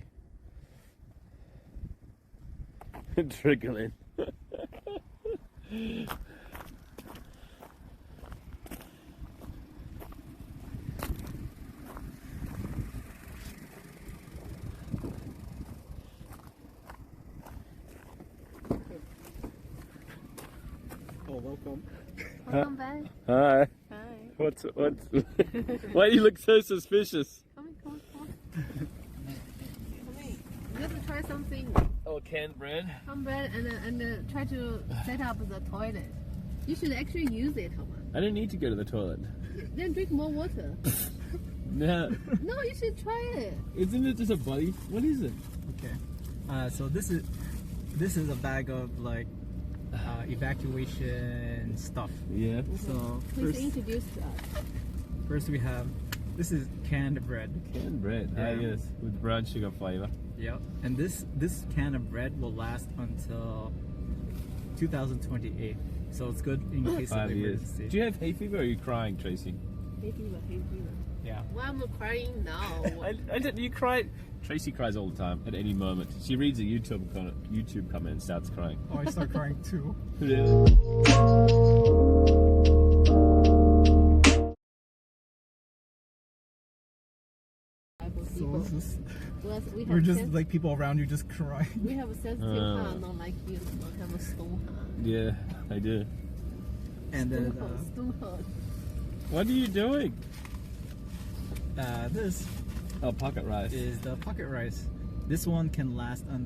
Trickling. Oh, welcome. Welcome back. Hi. Hi. What's why do you look so suspicious? Come in. You have to try something. Oh, canned bread. Come back and try to set up the toilet. You should actually use it, Thomas. I don't need to go to the toilet. Then drink more water. No. No, you should try it. Isn't it just a body? What is it? Okay. So this is a bag of like evacuation stuff. Yeah. So Please introduce to us. first we have, this is canned bread. Canned bread. Yeah. Ah, yes, with brown sugar flavor. Yep. And this can of bread will last until 2028. So it's good in case of 5 years. emergency. Do you have hay fever or are you crying, Tracy? Hay fever, hay fever. Yeah. Why am I crying now? I don't, you cry. Tracy cries all the time, at any moment. She reads a YouTube comment and starts crying. Oh, I start crying too. So it's just, we're just like people around you just crying. We have a sensitive heart, not like you. Don't have a stone heart. Yeah, I do. And then Stone heart. What are you doing? this Oh, pocket rice. is the pocket rice. This one can last